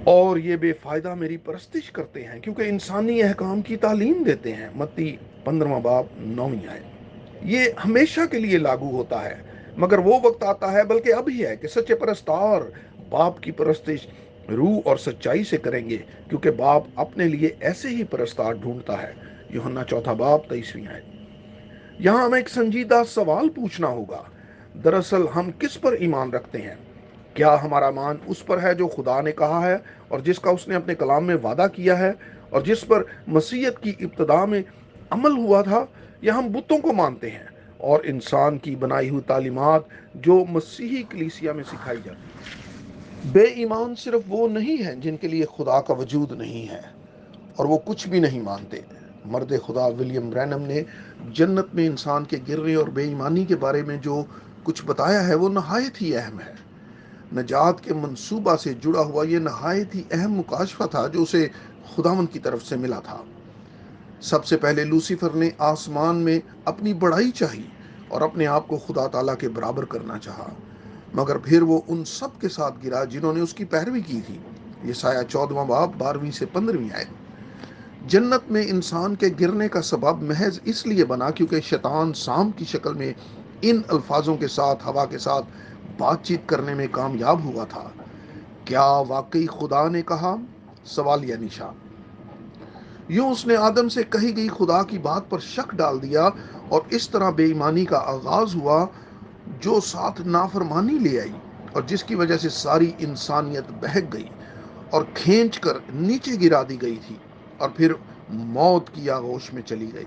S2: اور یہ بے فائدہ میری پرستش کرتے ہیں، کیونکہ انسانی احکام کی تعلیم دیتے ہیں۔ متی 15واں باب 9ویں آیت۔ یہ ہمیشہ کے لیے لاگو ہوتا ہے، مگر وہ وقت آتا ہے، بلکہ ابھی ہے، کہ سچے پرستار باپ کی پرستش روح اور سچائی سے کریں گے، کیونکہ باپ اپنے لیے ایسے ہی پرستار ڈھونڈتا ہے۔ یوحنا 4 باب 23ویں آیت۔ یہاں ہمیں ایک سنجیدہ سوال پوچھنا ہوگا۔ دراصل ہم کس پر ایمان رکھتے ہیں؟ کیا ہمارا ایمان اس پر ہے جو خدا نے کہا ہے اور جس کا اس نے اپنے کلام میں وعدہ کیا ہے اور جس پر مسیحیت کی ابتدا میں عمل ہوا تھا، یا ہم بتوں کو مانتے ہیں اور انسان کی بنائی ہوئی تعلیمات جو مسیحی کلیسیا میں سکھائی جاتی ہے؟ بے ایمان صرف وہ نہیں ہیں جن کے لیے خدا کا وجود نہیں ہے اور وہ کچھ بھی نہیں مانتے۔ مرد خدا ولیم برینم نے جنت میں انسان کے گرنے اور بے ایمانی کے بارے میں جو کچھ بتایا ہے وہ نہایت ہی اہم ہے۔ نجات کے منصوبہ سے جڑا ہوا یہ نہایت ہی اہم مکاشفہ تھا جو اسے خداوند کی طرف سے ملا تھا۔ سب سے پہلے لوسیفر نے آسمان میں اپنی بڑائی چاہی اور اپنے آپ کو خدا تعالیٰ کے برابر کرنا چاہا، مگر پھر وہ ان سب کے ساتھ گرا جنہوں نے اس کی پیروی کی تھی۔ یسایہ 14واں باب 12ویں سے 15ویں آیت۔ جنت میں انسان کے گرنے کا سبب محض اس لیے بنا کیونکہ شیطان سام کی شکل میں ان الفاظوں کے ساتھ ہوا کے ساتھ بات چیت کرنے میں کامیاب ہوا تھا۔ کیا واقعی خدا نے کہا؟ سوالیہ نشان۔ یوں اس نے آدم سے کہی گئی خدا کی بات پر شک ڈال دیا اور اس طرح بے ایمانی کا آغاز ہوا جو ساتھ نافرمانی لے آئی اور جس کی وجہ سے ساری انسانیت بہک گئی اور کھینچ کر نیچے گرا دی گئی تھی اور پھر موت کی آغوش میں چلی گئی۔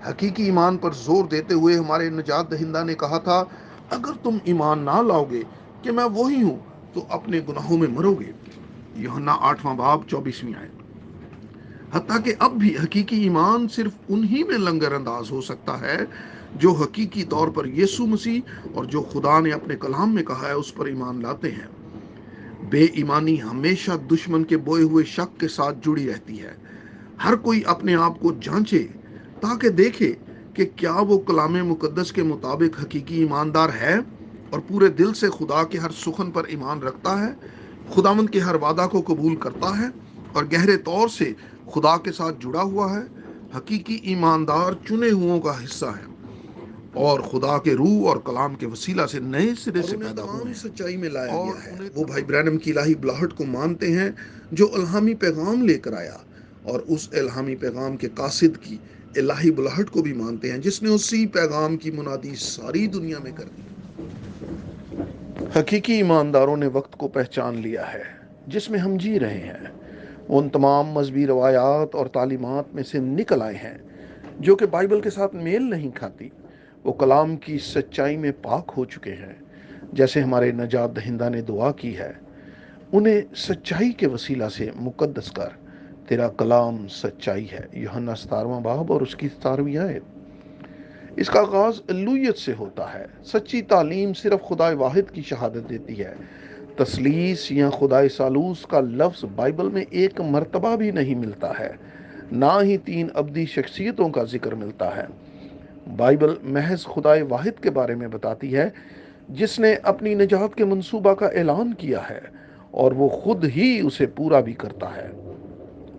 S2: حقیقی ایمان پر زور دیتے ہوئے ہمارے نجات دہندہ نے کہا تھا، اگر تم ایمان نہ لاؤ گے کہ میں وہی ہوں تو اپنے گناہوں میں مرو گے۔ یوحنا 8واں باب 24ویں آیت۔ حتیٰ کہ اب بھی حقیقی ایمان صرف انہی میں لنگر انداز ہو سکتا ہے جو حقیقی طور پر یسوع مسیح اور جو خدا نے اپنے کلام میں کہا ہے اس پر ایمان لاتے ہیں۔ بے ایمانی ہمیشہ دشمن کے بوئے ہوئے شک کے ساتھ جڑی رہتی ہے۔ ہر کوئی اپنے آپ کو جانچے تاکہ دیکھے کہ کیا وہ کلام مقدس کے مطابق حقیقی ایماندار ہے اور پورے دل سے خدا کے ہر سخن پر ایمان رکھتا ہے، خداوند کے ہر وعدہ کو قبول کرتا ہے اور گہرے طور سے خدا کے ساتھ جڑا ہوا ہے۔ حقیقی ایماندار چنے ہوئوں کا حصہ ہے اور خدا کے روح اور کلام کے وسیلہ سے نئے سرے سے پیدا ہوئے ہیں، سچائی میں لایا گیا ہے۔ وہ بھائی برینم کی الہی بلاہٹ کو مانتے ہیں جو الہامی پیغام لے کر آیا، اور اس الہامی پیغام کے قاصد کی الہی بلاہٹ کو بھی مانتے ہیں جس نے اسی پیغام کی منادی ساری دنیا میں کر دی۔ حقیقی ایمانداروں نے وقت کو پہچان لیا ہے جس میں ہم جی رہے ہیں۔ ان تمام مذہبی روایات اور تعلیمات میں سے نکل آئے ہیں جو کہ بائبل کے ساتھ میل نہیں کھاتی۔ وہ کلام کی سچائی میں پاک ہو چکے ہیں، جیسے ہمارے نجات دہندہ نے دعا کی ہے، انہیں سچائی کے وسیلہ سے مقدس کر، تیرا کلام سچائی ہے۔ یوحنا 17واں باب اور اس کی 17ویں آیت۔ اس کا آغاز الوہیت سے ہوتا ہے۔ سچی تعلیم صرف خدا واحد کی شہادت دیتی ہے۔ تثلیث یا خدا ثالوث کا لفظ بائبل میں ایک مرتبہ بھی نہیں ملتا ہے، نہ ہی 3 ابدی شخصیتوں کا ذکر ملتا ہے۔ بائبل محض خدا واحد کے بارے میں بتاتی ہے جس نے اپنی نجات کے منصوبہ کا اعلان کیا ہے اور وہ خود ہی اسے پورا بھی کرتا ہے۔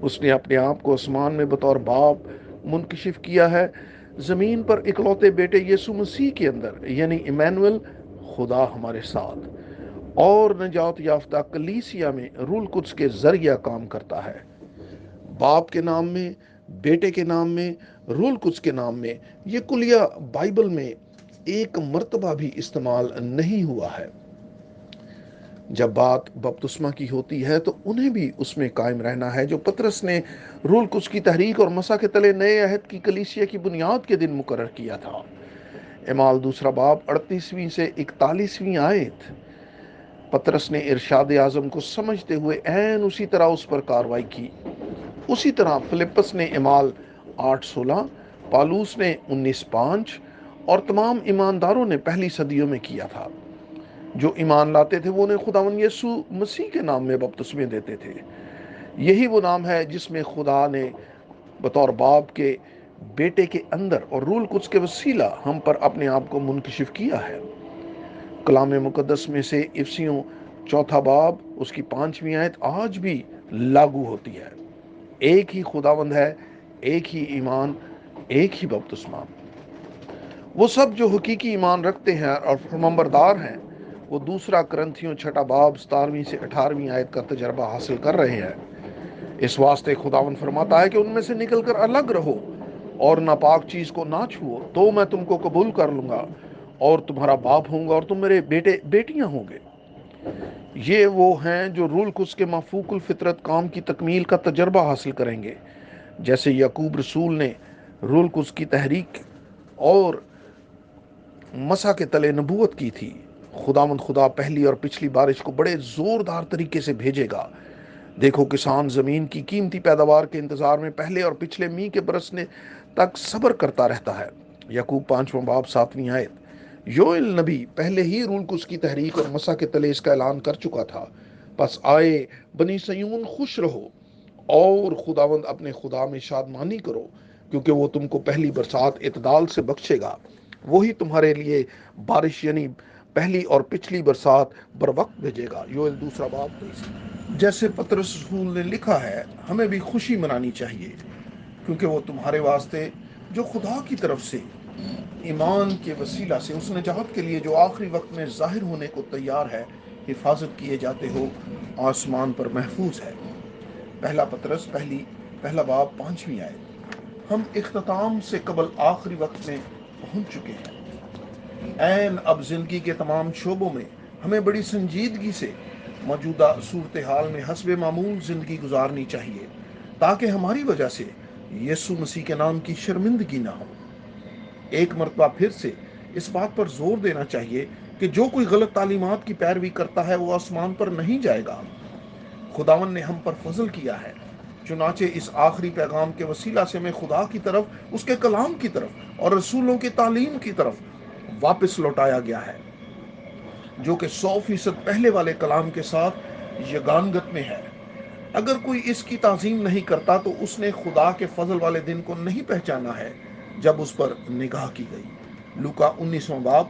S2: اس نے اپنے آپ کو آسمان میں بطور باپ منکشف کیا ہے، زمین پر اکلوتے بیٹے یسوع مسیح کے اندر، یعنی ایمینوئل، خدا ہمارے ساتھ، اور نجات یافتہ کلیسیا میں روح القدس کے ذریعہ کام کرتا ہے۔ باپ کے نام میں، بیٹے کے نام میں، روح القدس کے نام میں، یہ کلیہ بائبل میں ایک مرتبہ بھی استعمال نہیں ہوا ہے۔ جب بات بپتسمہ کی ہوتی ہے تو انہیں بھی اس میں قائم رہنا ہے جو پطرس نے روح القدس کی تحریک اور مسح کے تلے نئے عہد کی کلیسیا کی بنیاد کے دن مقرر کیا تھا۔ اعمال 2 باب 38ویں سے 41ویں آیت۔ پطرس نے ارشاد اعظم کو سمجھتے ہوئے عین اسی طرح اس پر کاروائی کی۔ اسی طرح فلپس نے اعمال 8:16، پالوس نے 19:5 اور تمام ایمانداروں نے پہلی صدیوں میں کیا تھا۔ جو ایمان لاتے تھے وہ انہیں خداوند یسوع مسیح کے نام میں بپتسمے دیتے تھے۔ یہی وہ نام ہے جس میں خدا نے بطور باپ کے بیٹے کے اندر اور روح القدس کے وسیلہ ہم پر اپنے آپ کو منکشف کیا ہے۔ کلام مقدس میں سے افسیوں چوتھا باب اس کی 5ویں آیت آج بھی لاگو ہوتی ہے۔ ایک ہی خداوند ہے، ایک ہی ایمان، ایک ہی بپتسمہ۔ وہ سب جو حقیقی ایمان رکھتے ہیں اور فرمانبردار ہیں، وہ دوسرا کرنتھیوں چھٹا باب 17ویں سے 18ویں آیت کا تجربہ حاصل کر رہے ہیں۔ اس واسطے خداوند فرماتا ہے کہ ان میں سے نکل کر الگ رہو اور ناپاک چیز کو نہ چھوؤ، تو میں تم کو قبول کر لوں گا اور تمہارا باپ ہوں گا اور تم میرے بیٹے بیٹیاں ہوں گے۔ یہ وہ ہیں جو روح القدس کے مفوق الفطرت کام کی تکمیل کا تجربہ حاصل کریں گے، جیسے یعقوب رسول نے روح القدس کی تحریک اور مسا کے تلے نبوت کی تھی۔ خداوند خدا پہلی اور پچھلی بارش کو بڑے زوردار طریقے سے بھیجے گا۔ دیکھو کسان زمین کی قیمتی پیداوار کے انتظار میں پہلے اور پچھلے می کے برسنے تک صبر کرتا رہتا ہے۔ یعقوب 5واں باب 7ویں آیت۔ یوئیل نبی پہلے ہی روح القدس کی تحریک اور مسا کے تلے اس کا اعلان کر چکا تھا۔ پس آئے بنی سیون خوش رہو اور خداوند اپنے خدا میں شادمانی کرو، کیونکہ وہ تم کو پہلی برسات اعتدال سے بخشے گا۔ وہی تمہارے لیے بارش یعنی پہلی اور پچھلی برسات بر وقت بھیجے گا۔ یوئیل دوسرا باب 23۔ جیسے پطرس رسول نے لکھا ہے، ہمیں بھی خوشی منانی چاہیے، کیونکہ وہ تمہارے واسطے جو خدا کی طرف سے ایمان کے وسیلہ سے اس نجات کے لیے جو آخری وقت میں ظاہر ہونے کو تیار ہے، حفاظت کیے جاتے ہو، آسمان پر محفوظ ہے۔ پہلا پطرس پہلا باب 5ویں آیت۔ ہم اختتام سے قبل آخری وقت میں پہنچ چکے ہیں۔ عین اب زندگی کے تمام شعبوں میں ہمیں بڑی سنجیدگی سے موجودہ صورتحال میں حسب معمول زندگی گزارنی چاہیے، تاکہ ہماری وجہ سے یسوع مسیح کے نام کی شرمندگی نہ ہو۔ ایک مرتبہ پھر سے اس بات پر زور دینا چاہیے کہ جو کوئی غلط تعلیمات کی پیروی کرتا ہے وہ آسمان پر نہیں جائے گا۔ خداوند نے ہم پر فضل کیا ہے، چنانچہ اس آخری پیغام کے وسیلہ سے ہمیں خدا کی طرف، اس کے کلام کی طرف اور رسولوں کی تعلیم کی طرف واپس لوٹایا گیا ہے، جو کہ 100% پہلے والے کلام کے ساتھ یگانگت میں ہے۔ اگر کوئی اس کی تعظیم نہیں کرتا تو اس نے خدا کے فضل والے دن کو نہیں پہچانا ہے جب اس پر نگاہ کی گئی۔ لوکا 19واں باب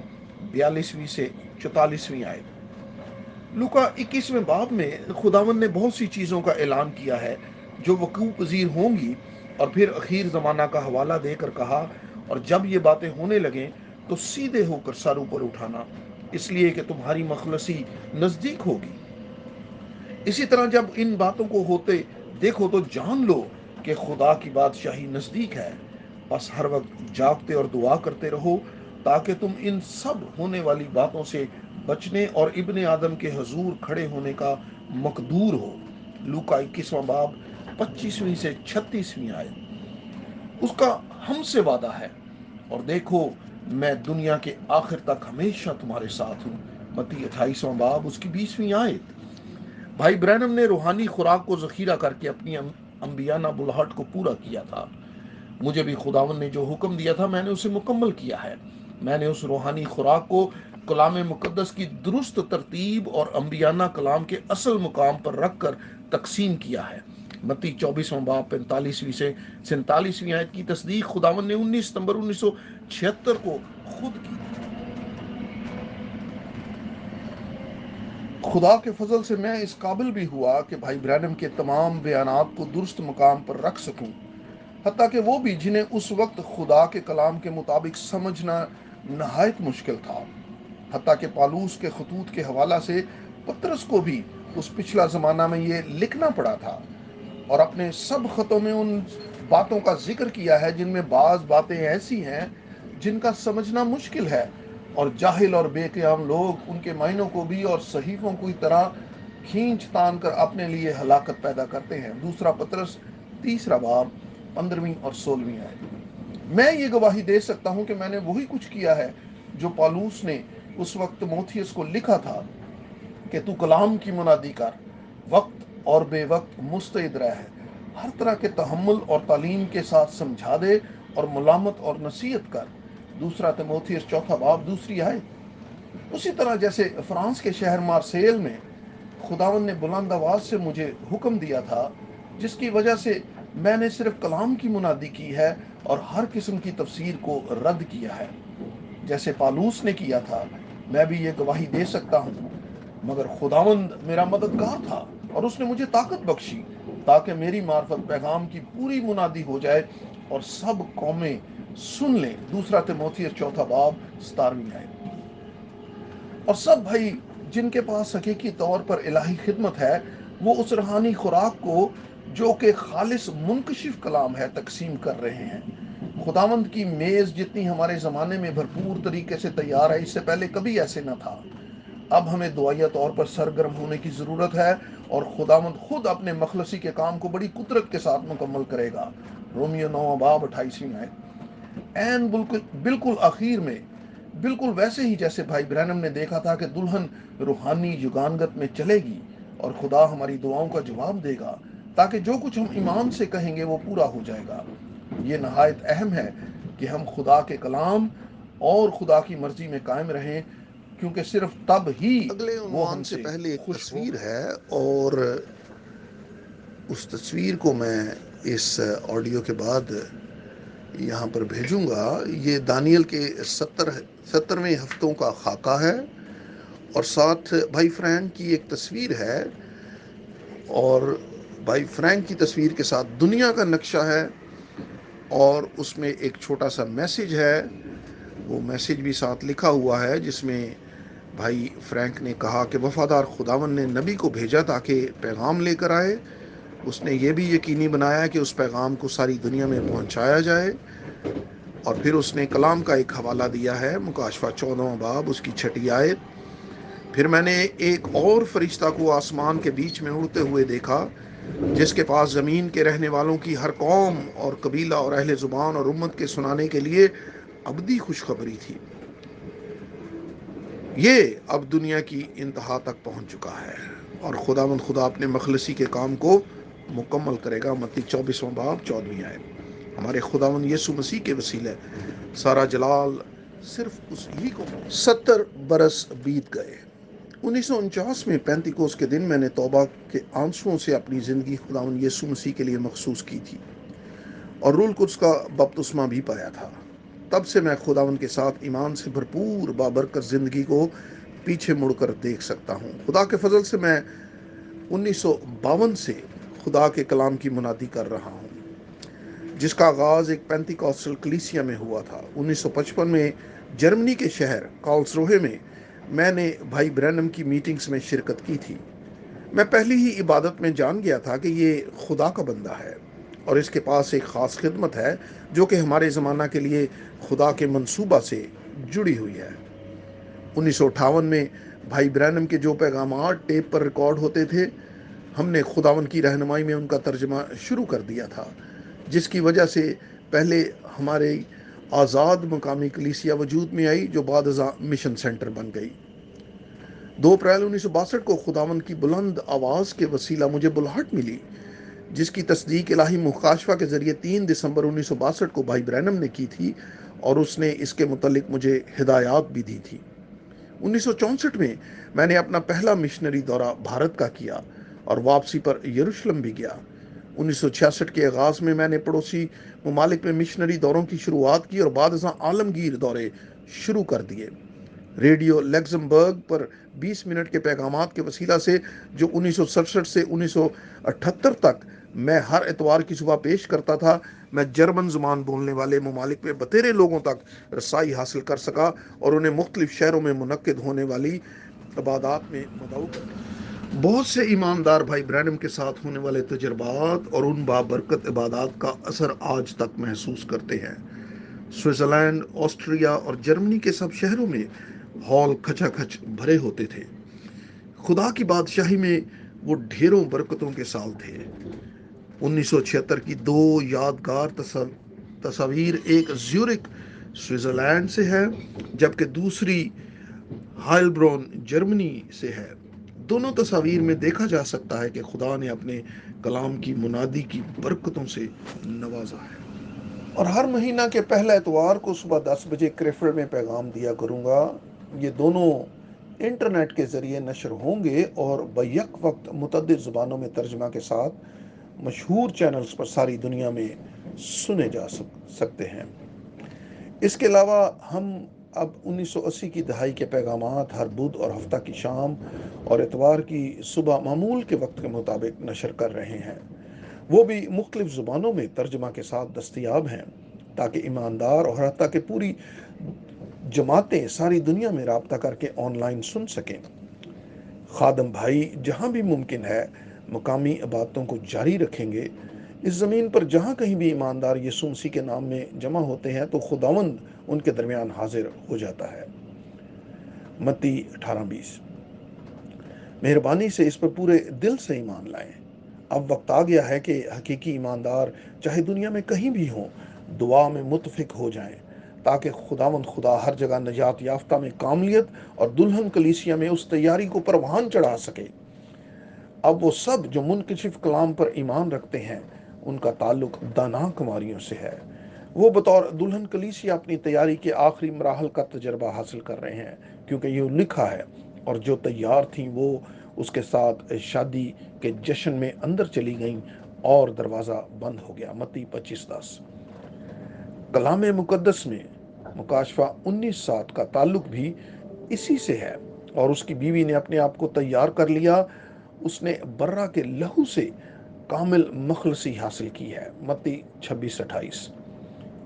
S2: 42ویں سے 44ویں آیت۔ لوکا 21ویں باب میں خداوند نے بہت سی چیزوں کا اعلان کیا ہے جو وقوع پذیر ہوں گی، اور پھر اخیر زمانہ کا حوالہ دے کر کہا، اور جب یہ باتیں ہونے لگیں تو سیدھے ہو کر سر اوپر اٹھانا، اس لیے کہ تمہاری مخلصی نزدیک ہوگی۔ اسی طرح جب ان باتوں کو ہوتے دیکھو تو جان لو کہ خدا کی بادشاہی نزدیک ہے۔ بس ہر وقت جاگتے اور دعا کرتے رہو، تاکہ تم ان سب ہونے والی باتوں سے بچنے اور ابن آدم کے حضور کھڑے ہونے کا مقدور ہو۔ لوکا 21واں باب 25ویں سے 36ویں آیت۔ اس کا ہم سے وعدہ ہے، اور دیکھو میں دنیا کے آخر تک ہمیشہ تمہارے ساتھ ہوں۔ متی 28واں باب اس کی 20ویں آیت۔ بھائی برینم نے روحانی خوراک کو ذخیرہ کر کے اپنی انبیانہ بلہٹ کو پورا کیا تھا۔ مجھے بھی خداوند نے جو حکم دیا تھا میں نے اسے مکمل کیا ہے۔ میں نے اس روحانی خوراک کو کلام مقدس کی درست ترتیب اور انبیانہ کلام کے اصل مقام پر رکھ کر تقسیم کیا ہے۔ متی 24واں باب 45ویں سے 47ویں آیت کی تصدیق خداوند نے 19 ستمبر 1976 کو خود کی۔ خدا کے فضل سے میں اس قابل بھی ہوا کہ بھائی برینم کے تمام بیانات کو درست مقام پر رکھ سکوں، حتیٰ کہ وہ بھی جنہیں اس وقت خدا کے کلام کے مطابق سمجھنا نہایت مشکل تھا۔ حتیٰ کہ پالوس کے خطوط کے حوالہ سے پطرس کو بھی اس پچھلا زمانہ میں یہ لکھنا پڑا تھا، اور اپنے سب خطوں میں ان باتوں کا ذکر کیا ہے جن میں بعض باتیں ایسی ہیں جن کا سمجھنا مشکل ہے، اور جاہل اور بے قیام لوگ ان کے معنوں کو بھی اور صحیفوں کی طرح کھینچ تان کر اپنے لیے ہلاکت پیدا کرتے ہیں۔ دوسرا پطرس 3 باب 15ویں اور 16ویں آیت۔ میں یہ گواہی دے سکتا ہوں کہ میں نے وہی کچھ کیا ہے جو پالوس نے اس وقت تیموتھیوس کو لکھا تھا کہ تو کلام کی منادی کر، وقت اور بے وقت مستعد رہ، ہر طرح کے تحمل اور تعلیم کے ساتھ سمجھا دے اور ملامت اور نصیحت کر۔ دوسرا تیموتھیوس 4 باب 2 آیت۔ اسی طرح جیسے فرانس کے شہر مارسیل میں خداوند نے بلند آواز سے مجھے حکم دیا تھا، جس کی وجہ سے میں نے صرف کلام کی منادی کی ہے اور ہر قسم کی تفسیر کو رد کیا ہے، جیسے پالوس نے کیا تھا۔ میں بھی یہ گواہی دے سکتا ہوں، مگر خداوند میرا مددگار تھا اور اس نے مجھے طاقت بخشی تاکہ میری معرفت پیغام کی پوری منادی ہو جائے اور سب قومیں سن لیں۔ دوسرا تیموتھیوس چوتھا باب 17ویں آیت۔ اور سب بھائی جن کے پاس حقیقی طور پر الہی خدمت ہے، وہ اس روحانی خوراک کو جو کہ خالص منکشف کلام ہے تقسیم کر رہے ہیں۔ خداوند کی میز جتنی ہمارے زمانے میں بھرپور طریقے سے تیار ہے، اس سے پہلے کبھی ایسے نہ تھا۔ اب ہمیں دعائیہ طور پر سرگرم ہونے کی ضرورت ہے اور خداوند خود اپنے مخلصی کے کام کو بڑی قدرت کے ساتھ مکمل کرے گا۔ رومیو 9 باب 28ویں آیت۔ این بالکل آخر میں، بالکل ویسے ہی جیسے بھائی برینم نے دیکھا تھا کہ دلہن روحانی یگانگت میں چلے گی اور خدا ہماری دعاؤں کا جواب دے گا، تاکہ جو کچھ ہم ایمان سے کہیں گے وہ پورا ہو جائے گا۔ یہ نہایت اہم ہے کہ ہم خدا کے کلام اور خدا کی مرضی میں قائم رہیں، کیونکہ صرف تب ہی
S1: اگلے
S2: وہ
S1: عنوان
S2: ہم
S1: سے
S2: سے
S1: پہلے ایک
S2: خوش
S1: تصویر
S2: ہوگا۔
S1: ہے، اور اس تصویر کو میں اس آڈیو کے بعد یہاں پر بھیجوں گا۔ یہ دانیل کے 70ویں ہفتوں کا خاکہ ہے، اور ساتھ بھائی فرینک کی ایک تصویر ہے، اور بھائی فرینک کی تصویر کے ساتھ دنیا کا نقشہ ہے، اور اس میں ایک چھوٹا سا میسج ہے۔ وہ میسج بھی ساتھ لکھا ہوا ہے، جس میں بھائی فرینک نے کہا کہ وفادار خداوند نے نبی کو بھیجا تاکہ پیغام لے کر آئے۔ اس نے یہ بھی یقینی بنایا کہ اس پیغام کو ساری دنیا میں پہنچایا جائے، اور پھر اس نے کلام کا ایک حوالہ دیا ہے، مکاشفہ 14واں باب اس کی 6 آیت۔ پھر میں نے ایک اور فرشتہ کو آسمان کے بیچ میں اڑتے ہوئے دیکھا، جس کے پاس زمین کے رہنے والوں کی ہر قوم اور قبیلہ اور اہل زبان اور امت کے سنانے کے لیے ابدی خوشخبری تھی۔ یہ اب دنیا کی انتہا تک پہنچ چکا ہے، اور خداوند خدا اپنے مخلصی کے کام کو مکمل کرے گا۔ متی 24واں باب 14ویں آیت۔ ہمارے خداوند یسوع مسیح کے وسیلے سارا جلال صرف اسی کو۔ 70 برس بیت گئے۔ 1949 میں پینتیکوس کے دن میں نے توبہ کے آنسوؤں سے اپنی زندگی خداوند یسوع مسیح کے لیے مخصوص کی تھی، اور روح القدس کا بپتسمہ بھی پایا تھا۔ تب سے میں خداوند کے ساتھ ایمان سے بھرپور بابرکت زندگی کو پیچھے مڑ کر دیکھ سکتا ہوں۔ خدا کے فضل سے میں 1952 سے خدا کے کلام کی منادی کر رہا ہوں، جس کا آغاز ایک پینتیکوسٹل کلیسیا میں ہوا تھا۔ 1955 میں جرمنی کے شہر کارلسروہے میں میں نے بھائی برینم کی میٹنگز میں شرکت کی تھی۔ میں پہلی ہی عبادت میں جان گیا تھا کہ یہ خدا کا بندہ ہے، اور اس کے پاس ایک خاص خدمت ہے جو کہ ہمارے زمانہ کے لیے خدا کے منصوبہ سے جڑی ہوئی ہے۔ 1958 میں بھائی برینم کے جو پیغامات ٹیپ پر ریکارڈ ہوتے تھے، ہم نے خداوند کی رہنمائی میں ان کا ترجمہ شروع کر دیا تھا، جس کی وجہ سے پہلے ہمارے آزاد مقامی کلیسیا وجود میں آئی، جو بعد ازاں مشن سینٹر بن گئی۔ 2 اپریل 1962 کو خداوند کی بلند آواز کے وسیلہ مجھے بلہٹ ملی، جس کی تصدیق الہی مکاشفہ کے ذریعے 3 دسمبر 1962 کو بھائی برینم نے کی تھی، اور اس نے اس کے متعلق مجھے ہدایات بھی دی تھی۔ 1964 میں نے اپنا پہلا مشنری دورہ بھارت کا کیا اور واپسی پر یروشلم بھی گیا۔ 1966 کے آغاز میں نے پڑوسی ممالک میں مشنری دوروں کی شروعات کی اور بعد ازاں عالمگیر دورے شروع کر دیے۔ ریڈیو لگزمبرگ پر 20 منٹ کے پیغامات کے وسیلہ سے، جو 1967 سے 1978 تک میں ہر اتوار کی صبح پیش کرتا تھا، میں جرمن زبان بولنے والے ممالک میں بتیرے لوگوں تک رسائی حاصل کر سکا اور انہیں مختلف شہروں میں منعقد ہونے والی عبادات میں مدعو کرتا۔ بہت سے ایماندار بھائی برینم کے ساتھ ہونے والے تجربات اور ان بابرکت عبادات کا اثر آج تک محسوس کرتے ہیں۔ سوئٹزرلینڈ، آسٹریا اور جرمنی کے سب شہروں میں ہال کھچا کھچ بھرے ہوتے تھے۔ خدا کی بادشاہی میں وہ ڈھیروں برکتوں کے سال تھے۔ 1976 کی 2 یادگار تصاویر، ایک زیورک سوئٹزرلینڈ سے ہے، جبکہ دوسری ہائلبرون جرمنی سے ہے۔ دونوں تصاویر میں دیکھا جا سکتا ہے کہ خدا نے اپنے کلام کی منادی کی برکتوں سے نوازا ہے۔ اور ہر مہینہ کے پہلا اتوار کو صبح 10 بجے کریفرڈ میں پیغام دیا کروں گا۔
S2: یہ دونوں انٹرنیٹ کے ذریعے نشر ہوں گے اور بیک وقت متعدد زبانوں میں ترجمہ کے ساتھ مشہور چینلز پر ساری دنیا میں سنے جا سکتے ہیں۔ اس کے علاوہ ہم اب 1980 کی دہائی کے پیغامات ہر بدھ اور ہفتہ کی شام اور اتوار کی صبح معمول کے وقت کے مطابق نشر کر رہے ہیں، وہ بھی مختلف زبانوں میں ترجمہ کے ساتھ دستیاب ہیں تاکہ ایماندار اور حتیٰ کہ پوری جماعتیں ساری دنیا میں رابطہ کر کے آن لائن سن سکیں۔ خادم بھائی جہاں بھی ممکن ہے مقامی عبادتوں کو جاری رکھیں گے۔ اس زمین پر جہاں کہیں بھی ایماندار یسوع مسیح کے نام میں جمع ہوتے ہیں تو خداوند ان کے درمیان حاضر ہو جاتا ہے۔ متی 18:20۔ مہربانی سے اس پر پورے دل سے ایمان لائیں۔ اب وقت آ گیا ہے کہ حقیقی ایماندار چاہے دنیا میں کہیں بھی ہوں دعا میں متفق ہو جائیں تاکہ خداوند خدا ہر جگہ نجات یافتہ میں کاملیت اور دلہن کلیسیا میں اس تیاری کو پروان چڑھا سکے۔ اب وہ سب جو منکشف کلام پر ایمان رکھتے ہیں ان کا تعلق دانا کماریوں سے ہے۔ وہ بطور دلہن کلیسیا اپنی تیاری کے آخری مراحل کا تجربہ حاصل کر رہے ہیں، کیونکہ یہ لکھا ہے اور جو تیار تھیں وہ اس کے ساتھ شادی کے جشن میں اندر چلی گئیں اور دروازہ بند ہو گیا۔ متی 25:10۔ کلام مقدس میں مکاشفہ 19:7 کا تعلق بھی اسی سے ہے، اور اس کی بیوی نے اپنے آپ کو تیار کر لیا، اس نے برہ کے لہو سے کامل مخلصی حاصل کی ہے۔ متی 26:28۔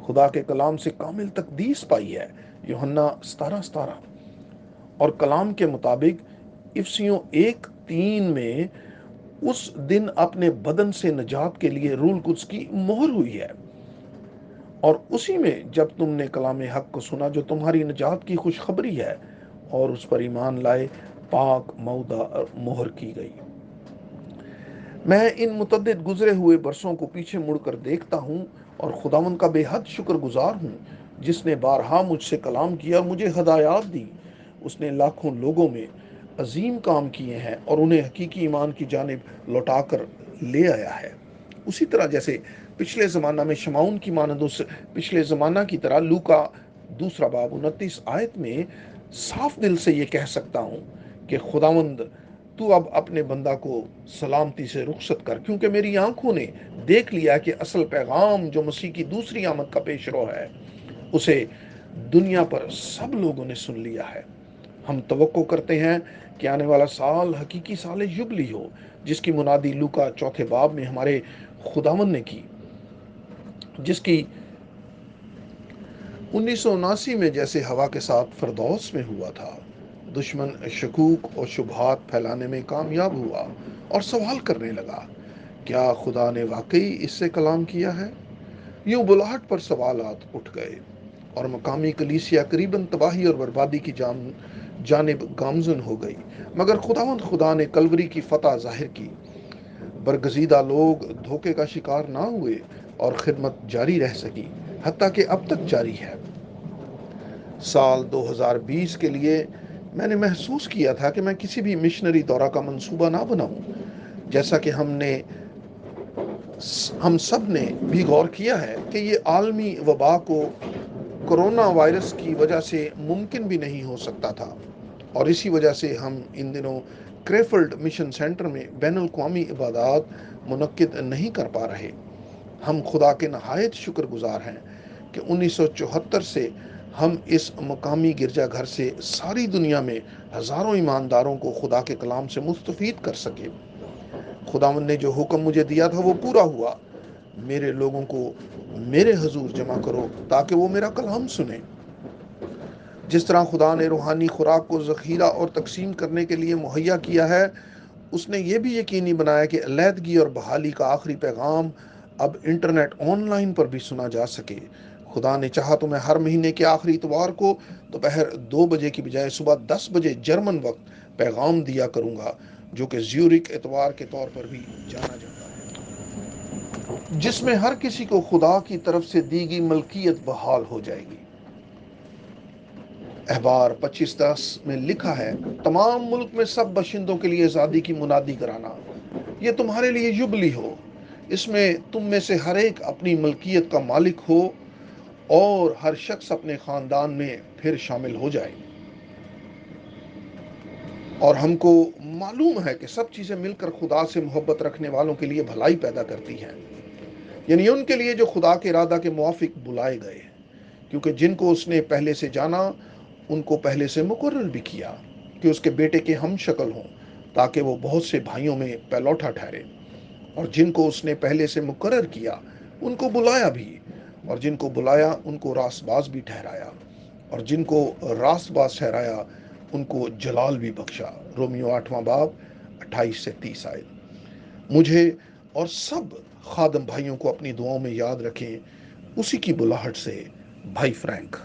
S2: خدا کے کلام سے کامل تقدیس پائی ہے۔ یوحنا 17:17۔ اور کلام کے مطابق افسیوں 1:3 میں اس دن اپنے بدن سے نجات کے لیے روح القدس کی مہر ہوئی ہے، اور اسی میں جب تم نے کلام حق کو سنا جو تمہاری نجات کی خوشخبری ہے اور اس پر ایمان لائے پاک مودہ مہر کی گئی۔ میں ان متعدد گزرے ہوئے برسوں کو پیچھے مڑ کر دیکھتا ہوں اور خداوند کا بے حد شکر گزار ہوں جس نے بارہا مجھ سے کلام کیا اور مجھے ہدایات دی۔ اس نے لاکھوں لوگوں میں عظیم کام کیے ہیں اور انہیں حقیقی ایمان کی جانب لوٹا کر لے آیا ہے۔ اسی طرح جیسے پچھلے زمانہ میں شمعون کی مانند اس پچھلے زمانہ کی طرح لوکا 2:29 میں صاف دل سے یہ کہہ سکتا ہوں کہ خداوند تو اب اپنے بندہ کو سلامتی سے رخصت کر، کیونکہ میری آنکھوں نے دیکھ لیا کہ اصل پیغام جو مسیح کی دوسری آمد کا پیش رو ہے اسے دنیا پر سب لوگوں نے سن لیا ہے۔ ہم توقع کرتے ہیں کہ آنے والا سال حقیقی سال جبلی ہو، جس کی منادی لوکا 4 میں ہمارے خداوند نے کی، جس کی 1979 میں جیسے ہوا کے ساتھ فردوس میں ہوا تھا۔ دشمن شکوک اور شبہات پھیلانے میں کامیاب ہوا اور سوال کرنے لگا، کیا خدا نے واقعی اس سے کلام کیا ہے؟ یوں بلاہٹ پر سوالات اٹھ گئے اور مقامی کلیسیا قریباً تباہی اور بربادی کی جانب گامزن ہو گئی، مگر خدا نے کلوری کی فتح ظاہر کی۔ برگزیدہ لوگ دھوکے کا شکار نہ ہوئے اور خدمت جاری رہ سکی، حتیٰ کہ اب تک جاری ہے۔ سال 2020 کے لیے میں نے محسوس کیا تھا کہ میں کسی بھی مشنری دورہ کا منصوبہ نہ بناؤں، جیسا کہ ہم سب نے بھی غور کیا ہے کہ یہ عالمی وبا کو کرونا وائرس کی وجہ سے ممکن بھی نہیں ہو سکتا تھا، اور اسی وجہ سے ہم ان دنوں کریفلڈ مشن سینٹر میں بین الاقوامی عبادات منعقد نہیں کر پا رہے۔ ہم خدا کے نہایت شکر گزار ہیں کہ 1974 سے ہم اس مقامی گرجا گھر سے ساری دنیا میں ہزاروں ایمانداروں کو خدا کے کلام سے مستفید کر سکے۔ خداوند نے جو حکم مجھے دیا تھا وہ پورا ہوا، میرے لوگوں کو میرے حضور جمع کرو تاکہ وہ میرا کلام سنیں۔ جس طرح خدا نے روحانی خوراک کو ذخیرہ اور تقسیم کرنے کے لیے مہیا کیا ہے، اس نے یہ بھی یقینی بنایا کہ علیحدگی اور بحالی کا آخری پیغام اب انٹرنیٹ آن لائن پر بھی سنا جا سکے۔ خدا نے چاہا تو میں ہر مہینے کے آخری اتوار کو دوپہر 2 بجے کی بجائے صبح 10 بجے جرمن وقت پیغام دیا کروں گا، جو کہ زیورک اتوار کے طور پر بھی جانا جاتا ہے، جس میں ہر کسی کو خدا کی طرف سے دی گئی ملکیت بحال ہو جائے گی۔ اخبار 25:10 میں لکھا ہے، تمام ملک میں سب باشندوں کے لیے آزادی کی منادی کرانا۔ یہ تمہارے لیے جبلی ہو، اس میں تم میں سے ہر ایک اپنی ملکیت کا مالک ہو اور ہر شخص اپنے خاندان میں پھر شامل ہو جائے۔ اور ہم کو معلوم ہے کہ سب چیزیں مل کر خدا سے محبت رکھنے والوں کے لیے بھلائی پیدا کرتی ہیں، یعنی ان کے لیے جو خدا کے ارادہ کے موافق بلائے گئے، کیونکہ جن کو اس نے پہلے سے جانا ان کو پہلے سے مقرر بھی کیا کہ اس کے بیٹے کے ہم شکل ہوں، تاکہ وہ بہت سے بھائیوں میں پہلوٹا ٹھہرے۔ اور جن کو اس نے پہلے سے مقرر کیا ان کو بلایا بھی، اور جن کو بلایا ان کو راست باز بھی ٹھہرایا، اور جن کو راست باز ٹھہرایا ان کو جلال بھی بخشا۔ رومیو 8 باب 28 سے 30 آیت۔ مجھے اور سب خادم بھائیوں کو اپنی دعاؤں میں یاد رکھیں۔ اسی کی بلاہٹ سے بھائی فرینک۔